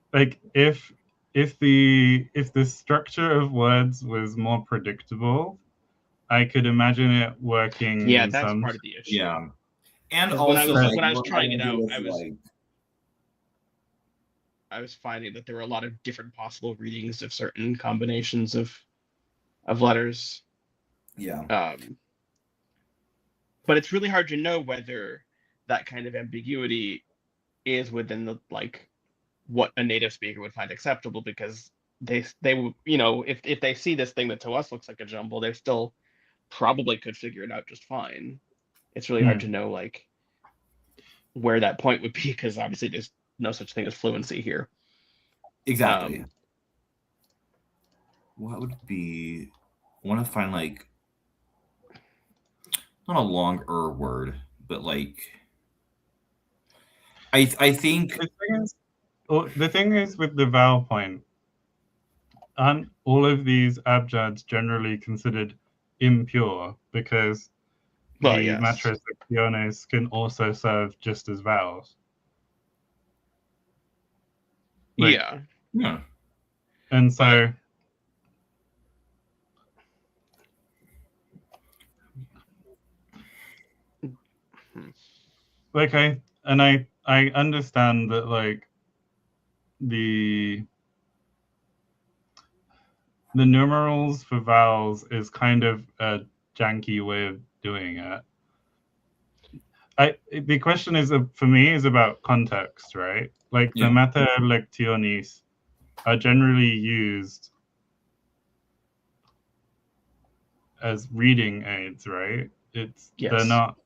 if the structure of words was more predictable, I could imagine it working. Yeah, that's part of the issue. Yeah, and also when I was trying it out, I was finding that there were a lot of different possible readings of certain combinations of letters. Yeah. But it's really hard to know whether that kind of ambiguity is within the like what a native speaker would find acceptable, because they if they see this thing that to us looks like a jumble, they still probably could figure it out just fine. It's really hard to know like where that point would be, because obviously there's no such thing as fluency here. Exactly. What would be? I want to find like not a longer word, but like I think the thing is with the vowel point, aren't all of these abjads generally considered impure because the matrosecciones can also serve just as vowels? Like, yeah. And so like I understand that like the numerals for vowels is kind of a janky way of doing it. The question is for me is about context, right? Like the mater lectionis are generally used as reading aids, right? They're not,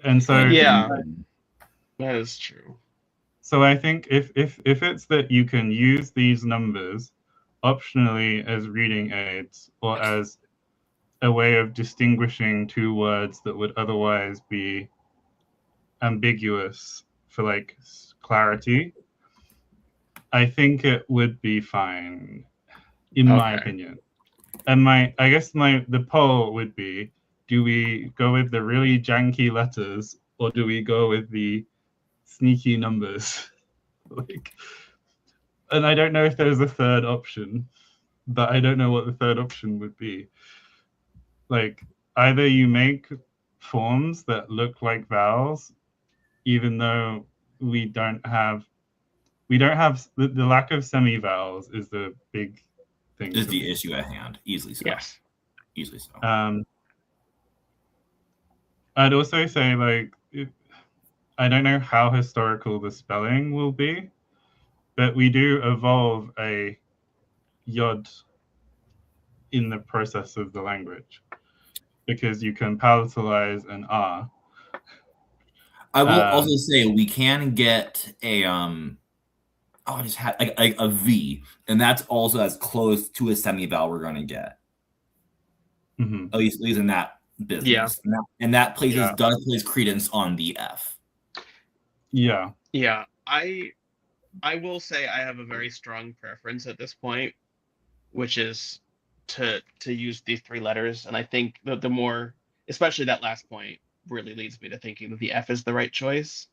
and so that is true. So I think if it's that you can use these numbers optionally as reading aids or as a way of distinguishing two words that would otherwise be ambiguous for like clarity, I think it would be fine. in my opinion. And I guess the poll would be, do we go with the really janky letters or do we go with the sneaky numbers? And I don't know if there's a third option, but I don't know what the third option would be. Like, either you make forms that look like vowels, even though we don't have the lack of semi-vowels is the big thing. Is the issue at hand. Easily so. Yes. Easily so. I'd also say, like, I don't know how historical the spelling will be, but we do evolve a yod in the process of the language because you can palatalize an r. I will also say we can get a I just had like a V, and that's also as close to a semi-vowel we're going to get. Mm-hmm. At least in that business. Yeah. And that does place credence on the F. Yeah. Yeah. I will say I have a very strong preference at this point, which is to use these three letters. And I think the more, especially that last point, really leads me to thinking that the F is the right choice.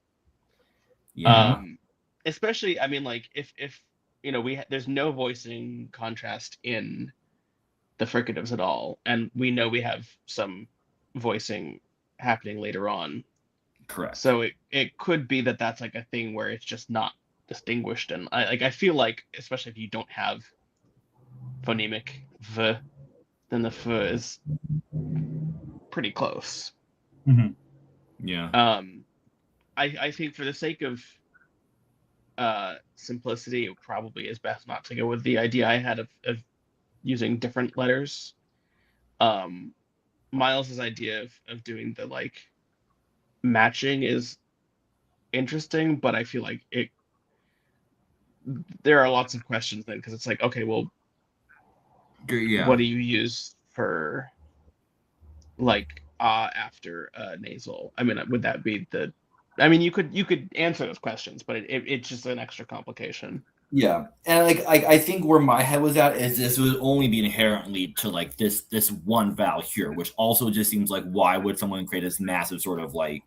Yeah. Especially, I mean, like if there's no voicing contrast in the fricatives at all, and we know we have some voicing happening later on. Correct. So it could be that that's like a thing where it's just not distinguished, and I feel like, especially if you don't have phonemic v, then the f is pretty close. Mm-hmm. Yeah. I think for the sake of simplicity, it probably is best not to go with the idea I had of using different letters. Miles's idea of doing the like matching is interesting, but I feel like there are lots of questions then, because it's like, okay, well, what do you use for like after nasal? I mean, would that be you could answer those questions, but it's just an extra complication. Yeah, and like I think where my head was at is this would only be inherently to like this one vowel here, which also just seems like, why would someone create this massive sort of like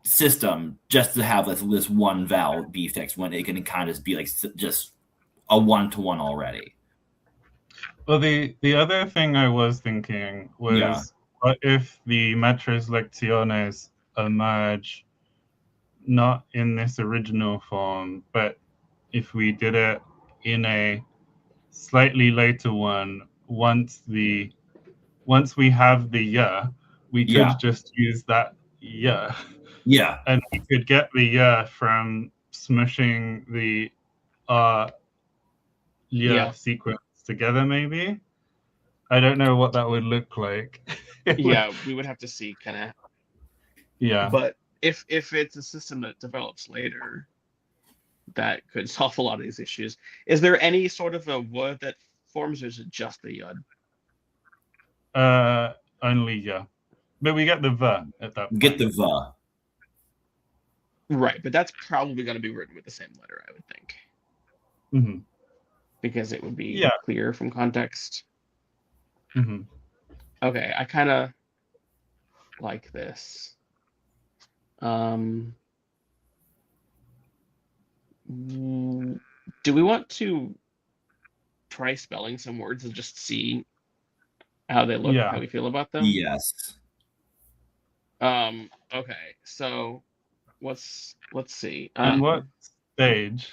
system just to have this one vowel be fixed when it can kind of be like just a one-to-one already? Well, the other thing I was thinking was, what if the matres lectiones emerge not in this original form, but if we did it in a slightly later one, once we have the yeah, we could just use that yeah. Yeah. And we could get the yeah from smushing the sequence together, maybe. I don't know what that would look like. We would have to see kind of. Yeah. But if it's a system that develops later, that could solve a lot of these issues. Is there any sort of a word that forms, or is it just the yod? Only yeah. But we get the v at that point. Get the v. Right, but that's probably going to be written with the same letter, I would think. Mm-hmm. Because it would be clear from context. Mm-hmm. Okay, I kind of like this. Do we want to try spelling some words and just see how they look, how we feel about them? Yes. Okay, so let's see. At what stage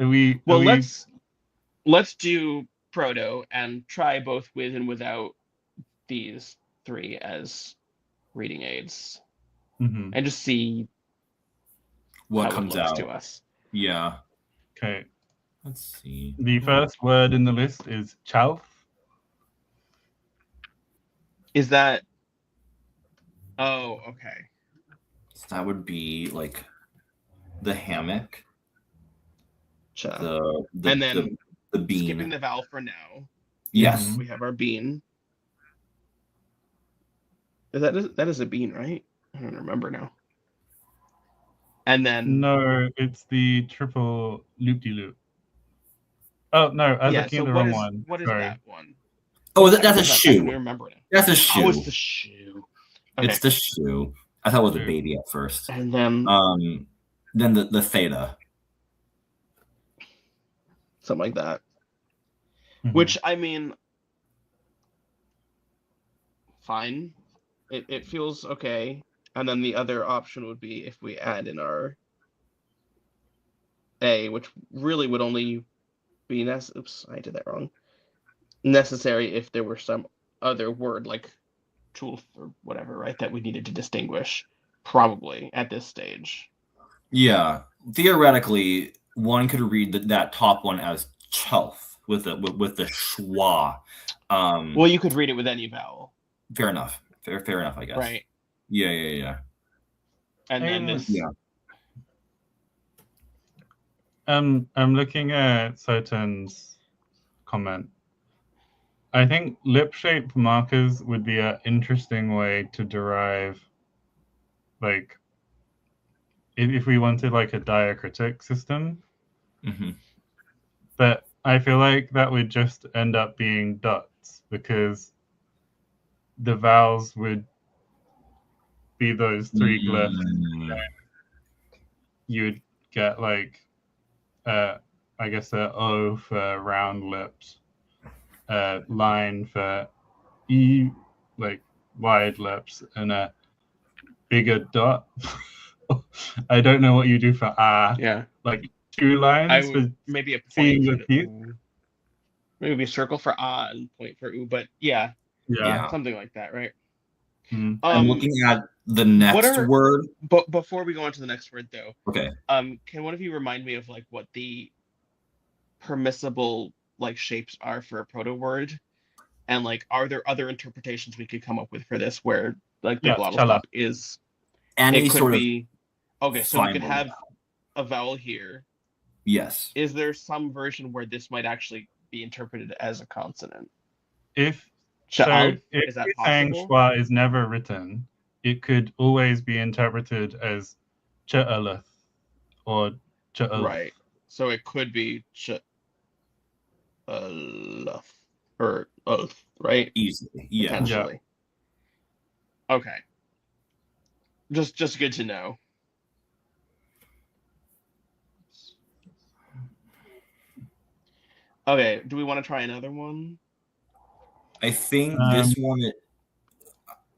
are we? Well, let's do proto and try both with and without these three as reading aids, and just see what comes out to us. Yeah. Okay. Let's see. The first word in the list is chalf. Is that? Oh, okay. So that would be like the hammock. The and then the bean. Skipping the vowel for now. Yes. We have our bean. That is a bean, right? I don't remember now. And then no, it's the triple loop-de-loop. Oh no, I was Yeah. looking So at the what wrong is one. what is Sorry. that one? Oh, What that's a is that? I don't even shoe. remember it. That's a Oh, shoe. it's the shoe. Okay. It's the shoe. I thought it was a Shoe. baby at first. And then the theta. something like that. Mhm. Which, I mean, fine. It feels okay. And then the other option would be if we add in our A, which really would only be oops, I did that wrong. Necessary if there were some other word like truth or whatever, right, that we needed to distinguish, probably at this stage. Yeah, theoretically, one could read that top one as chelf with the schwa. Well, you could read it with any vowel. Fair enough. Fair enough, I guess. Right. Yeah. And then this. Yeah. I'm looking at Sotan's comment. I think lip-shaped markers would be an interesting way to derive, like, if we wanted like a diacritic system. Mm-hmm. But I feel like that would just end up being dots because the vowels would be those three glyphs. You'd get like, I guess a O for round lips, line for E, like wide lips, and a bigger dot. I don't know what you do for A. Yeah. Like 2 lines for maybe a seeing point the teeth. Maybe a circle for A and point for U, but yeah, something like that, right? Mm. I'm looking at the next word. But before we go on to the next word, though, okay. Can one of you remind me of like what the permissible like shapes are for a proto word, and like are there other interpretations we could come up with for this where like the glottal stop is any it could sort be okay, so we could final have vowel. a vowel here. Yes. Is there some version where this might actually be interpreted as a consonant? If Sha'al? if Is that saying possible? schwa is never written, it could always be interpreted as cha'aleth or cha'alth. Right. So it could be or oath, right? Easily. Yeah. Potentially. Yeah. Okay. Just good to know. Okay, do we want to try another one? I think this one,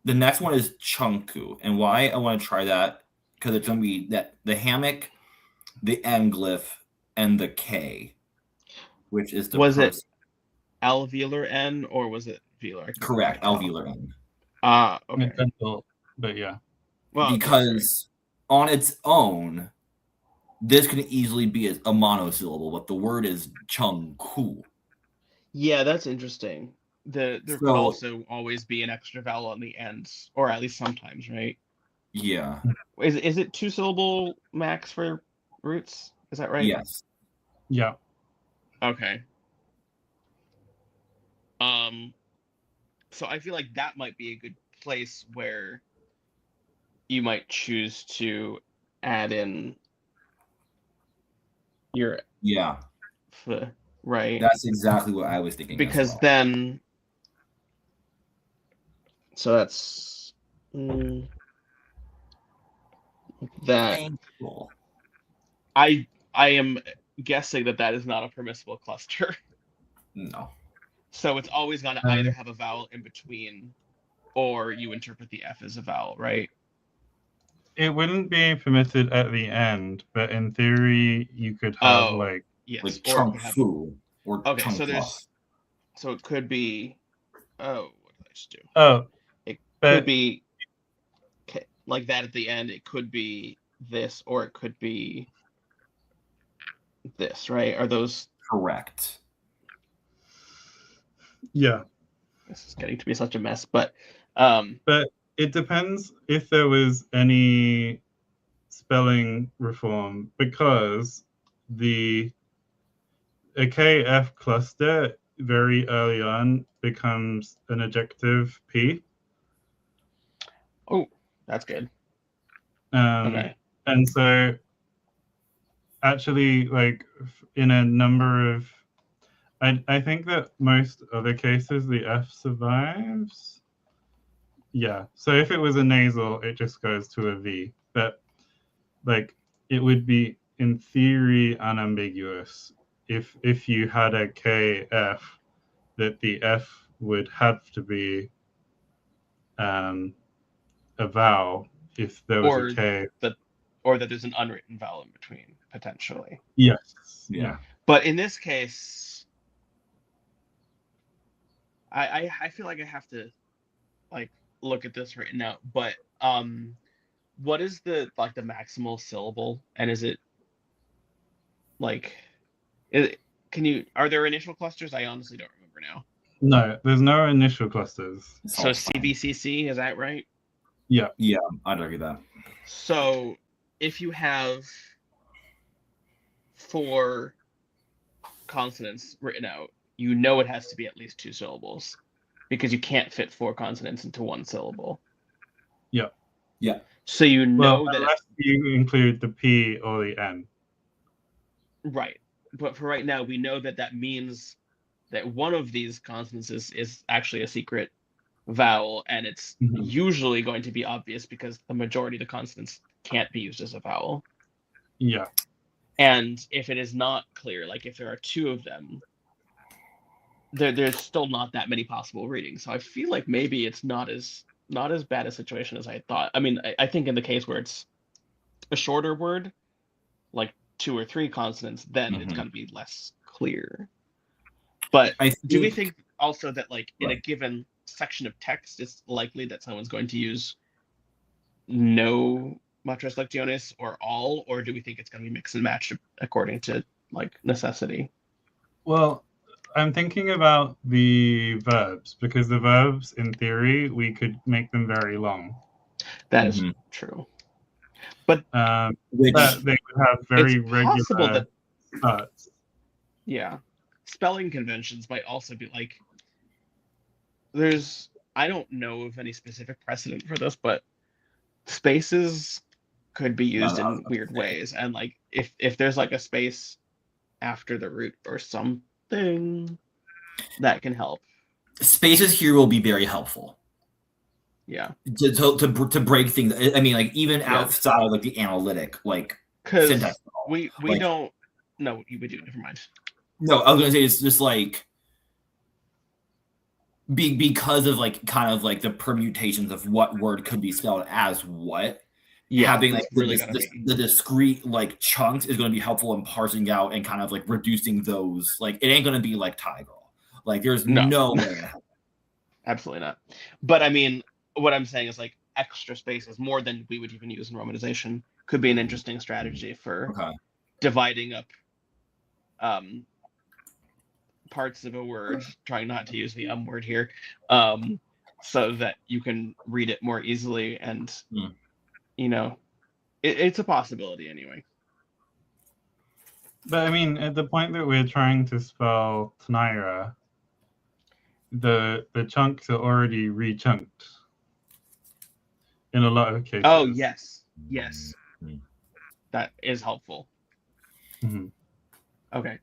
the next one is chunku. And why I want to try that, because it's going to be that the hammock, the M glyph, and the K, which is the Was it alveolar N or was it velar? Correct, alveolar N. Okay. But yeah. Well, because on its own, this could easily be a monosyllable, but the word is chunku. Yeah, that's interesting. There could also always be an extra vowel on the end, or at least sometimes, right? Yeah. Is it 2-syllable max for roots? Is that right? Yes. Yeah. Okay. So I feel like that might be a good place where you might choose to add in your right. That's exactly what I was thinking. Because then, so that's that. Painful. I am guessing that is not a permissible cluster. No. So it's always going to either have a vowel in between, or you interpret the F as a vowel, right? It wouldn't be permitted at the end, but in theory, you could have like chunk fu or okay. chunk So it could be. Oh, what did I just do? Oh, it could be like that at the end. It could be this, or it could be this, right? Are those correct? Yeah. This is getting to be such a mess, but it depends if there was any spelling reform, because a KF cluster very early on becomes an adjective P. Oh, that's good. Okay. And so actually, like in a number of I think that most other cases the F survives. Yeah. So if it was a nasal, it just goes to a V. But like it would be in theory unambiguous if you had a KF that the F would have to be a vowel if there was a K. Or that there's an unwritten vowel in between, potentially. Yes. Yeah. But in this case, I feel like I have to like look at this right now. But what is the maximal syllable, and is it like are there initial clusters? I honestly don't remember now. No, there's no initial clusters. So CVCC, is that right? Yeah. Yeah, I'd argue that. So if you have 4 consonants written out, you know it has to be at least 2 syllables, because you can't fit 4 consonants into 1 syllable. Yeah. Yeah. So you know that unless you include the P or the N. Right. But for right now, we know that means that one of these consonants is actually a secret vowel, and it's usually going to be obvious because the majority of the consonants can't be used as a vowel. Yeah. And if it is not clear, like if there are 2 of them, there's still not that many possible readings. So I feel like maybe it's not as bad a situation as I thought. I mean, I think in the case where it's a shorter word, like 2 or 3 consonants, then it's going to be less clear. But do we think also that like in a given section of text, it's likely that someone's going to use no matras lectiones or all, or do we think it's going to be mix and match according to like necessity? Well, I'm thinking about the verbs, because the verbs, in theory, we could make them very long. That is true. But that they would have very regular starts. Yeah. Spelling conventions might also be like, I don't know of any specific precedent for this, but spaces could be used in weird ways. And like if there's like a space after the root or something, that can help. Spaces here will be very helpful. Yeah. To break things. I mean, like even outside of like the analytic, like syntax. We like, don't. No, we do. Never mind. No, I was gonna say it's just like because of like kind of like the permutations of what word could be spelled as what. Yeah, having like the discrete like chunks is going to be helpful in parsing out and kind of like reducing those. Like it ain't going to be like Tiger. Like there's no way. Absolutely not. But I mean, what I'm saying is like extra spaces, more than we would even use in romanization, could be an interesting strategy for dividing up parts of a word, trying not to use the word here, so that you can read it more easily. And you know, it's a possibility anyway. But I mean, at the point that we're trying to spell Tanaira, the chunks are already re-chunked in a lot of cases. Oh yes, that is helpful. Okay,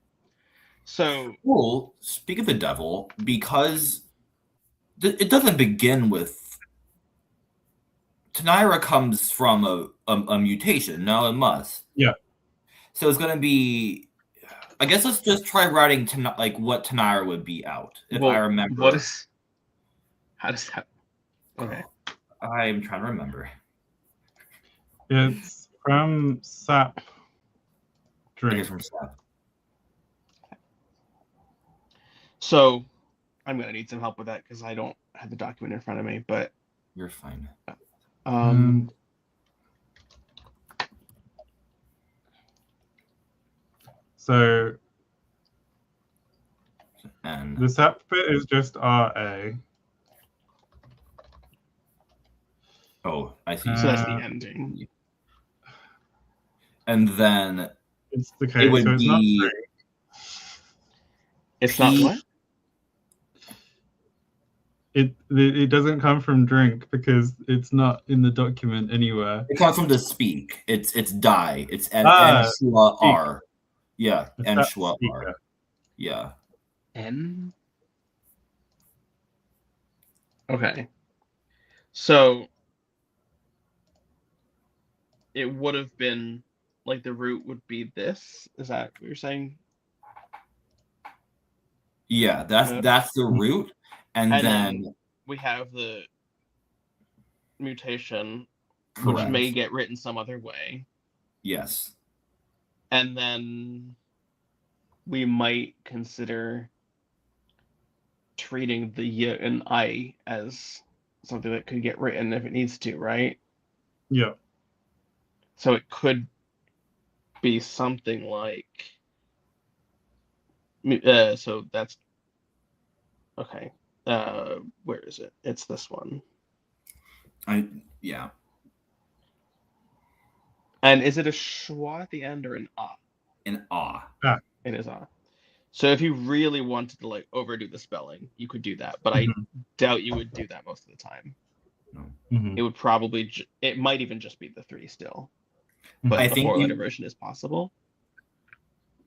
so speak of the devil, because it doesn't begin with Tanaira comes from a mutation. No, it must. Yeah. So it's gonna be. I guess let's just try writing like what Tanaira would be out if I remember. How does that? Okay. I'm trying to remember. It's from sap. Drink. It's from sap. So, I'm gonna need some help with that because I don't have the document in front of me. But you're fine. So the sap bit is just RA. Oh, I see. So that's the ending. And then it's the case. It would so be. It's not what? It doesn't come from drink because it's not in the document anywhere. It comes from the speak. It's die. It's N-shua-R. Yeah, N-shua-R. Yeah. N. Okay. So it would have been like the root would be this. Is that what you're saying? Yeah, that's the root, and then we have the mutation, correct. which may get written some other way. Yes. And then we might consider treating the y and I as something that could get written if it needs to, right? Yeah. So it could be something like so that's okay. Where is it? It's this one. Yeah. And is it a schwa at the end or an ah? An ah. It is ah. So if you really wanted to like overdo the spelling, you could do that, but I doubt you would do that most of the time. No. It would probably it might even just be the 3 still. But I the think 4-letter version is possible.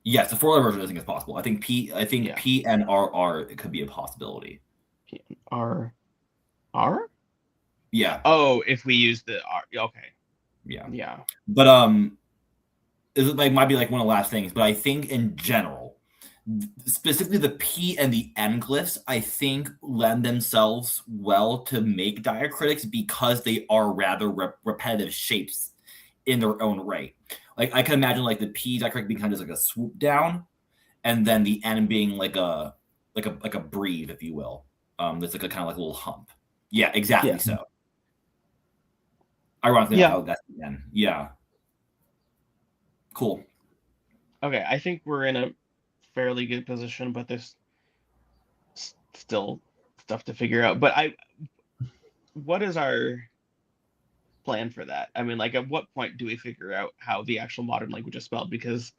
Yes, the 4-letter version I think is possible. I think P and R it could be a possibility. P and R? Yeah. Oh, if we use the R. Okay. Yeah. But it might be like one of the last things, but I think in general, specifically the P and the N glyphs, I think lend themselves well to make diacritics because they are rather repetitive shapes in their own right. Like I can imagine like the P diacritic being kind of like a swoop down, and then the N being like a breathe, if you will. That's like a kind of like a little hump. Yeah, exactly. Yeah. So ironically, how that's the N. Yeah. Cool. Okay, I think we're in a fairly good position, but there's still stuff to figure out. But what is our plan for that? I mean, like, at what point do we figure out how the actual modern language is spelled? Because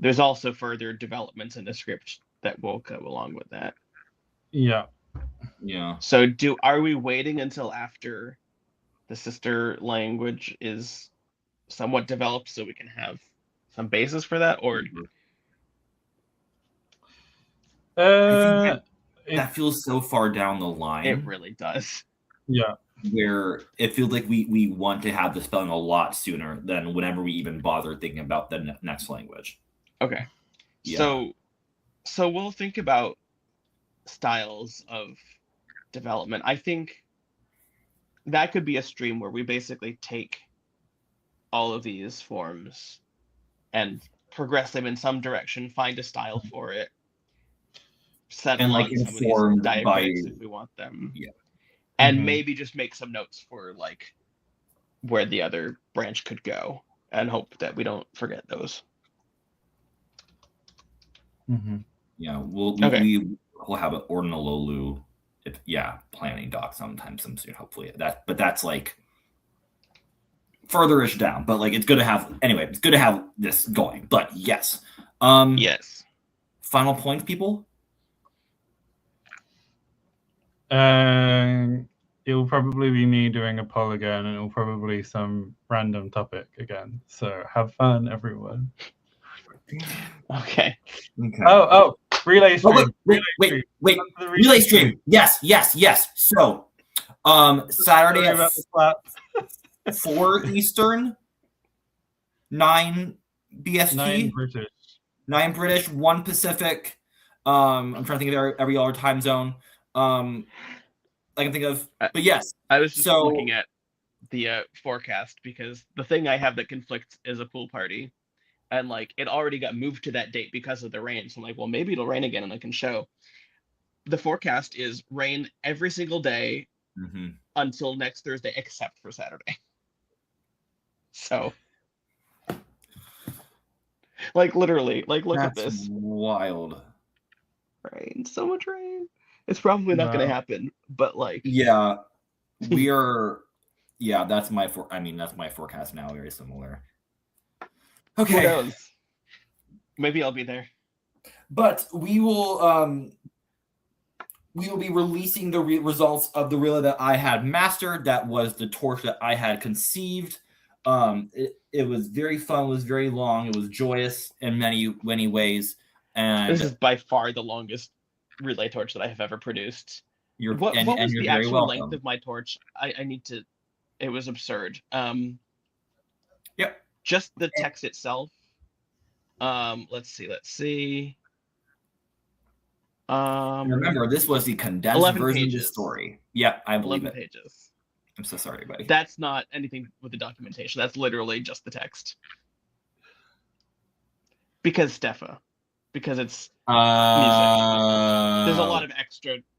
there's also further developments in the script that will come along with that. Yeah. So are we waiting until after the sister language is somewhat developed so we can have some basis for that, or I think that feels so far down the line. It really does. Yeah. Where it feels like we want to have the spelling a lot sooner than whenever we even bother thinking about the next language. Okay. Yeah. So we'll think about styles of development. I think that could be a stream where we basically take all of these forms and progress them in some direction, find a style for it, settle and like informed some of these diacritics if we want them. Yeah. And maybe just make some notes for like where the other branch could go and hope that we don't forget those. Yeah, we'll have an Ordinalolu planning doc sometime soon, hopefully. But that's like further-ish down. But like it's good to have this going. But yes. Yes. Final points, people? It will probably be me doing a poll again, and it will probably be some random topic again. So have fun, everyone. Okay. Oh, relay stream. Wait. Relay stream. Yes. So, Saturday at 4 Eastern, 9 BST, 9 British, 1 Pacific. I'm trying to think of every other time zone. I can think of, but yes. I was just looking at the forecast because the thing I have that conflicts is a pool party. And like it already got moved to that date because of the rain. So I'm like, well, maybe it'll rain again and I can show. The forecast is rain every single day until next Thursday, except for Saturday. So, like literally, like look at this. Wild. Rain, so much rain. It's probably not going to happen, but like. Yeah, we are. Yeah, that's my forecast now. Very similar. Okay. Who knows? Maybe I'll be there. But we will be releasing the results of the relay that I had mastered. That was the torch that I had conceived. It was very fun. It was very long. It was joyous in many ways. And this is by far the longest relay torch that I have ever produced. What was you're the very actual welcome. length of my torch? I need to. It was absurd. Yep. Just the text itself. Let's see. Remember, this was the condensed version pages. of the story. Yep, I believe 11 it. pages. I'm so sorry, buddy. That's not anything with the documentation. That's literally just the text. Because it's music. There's a lot of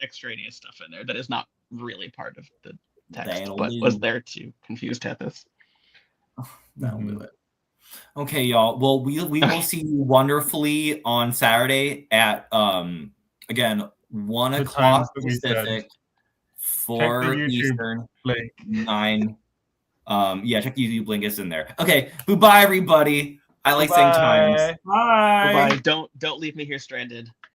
extraneous stuff in there that is not really part of the text, but was there to confuse Tethys. That'll do it. Okay, y'all. Well, we will see you wonderfully on Saturday at again 1 o'clock Pacific, 4 Eastern, 9. Check the YouTube link. It's in there. Okay, goodbye, everybody. I like saying times. Bye. Bye. Don't leave me here stranded.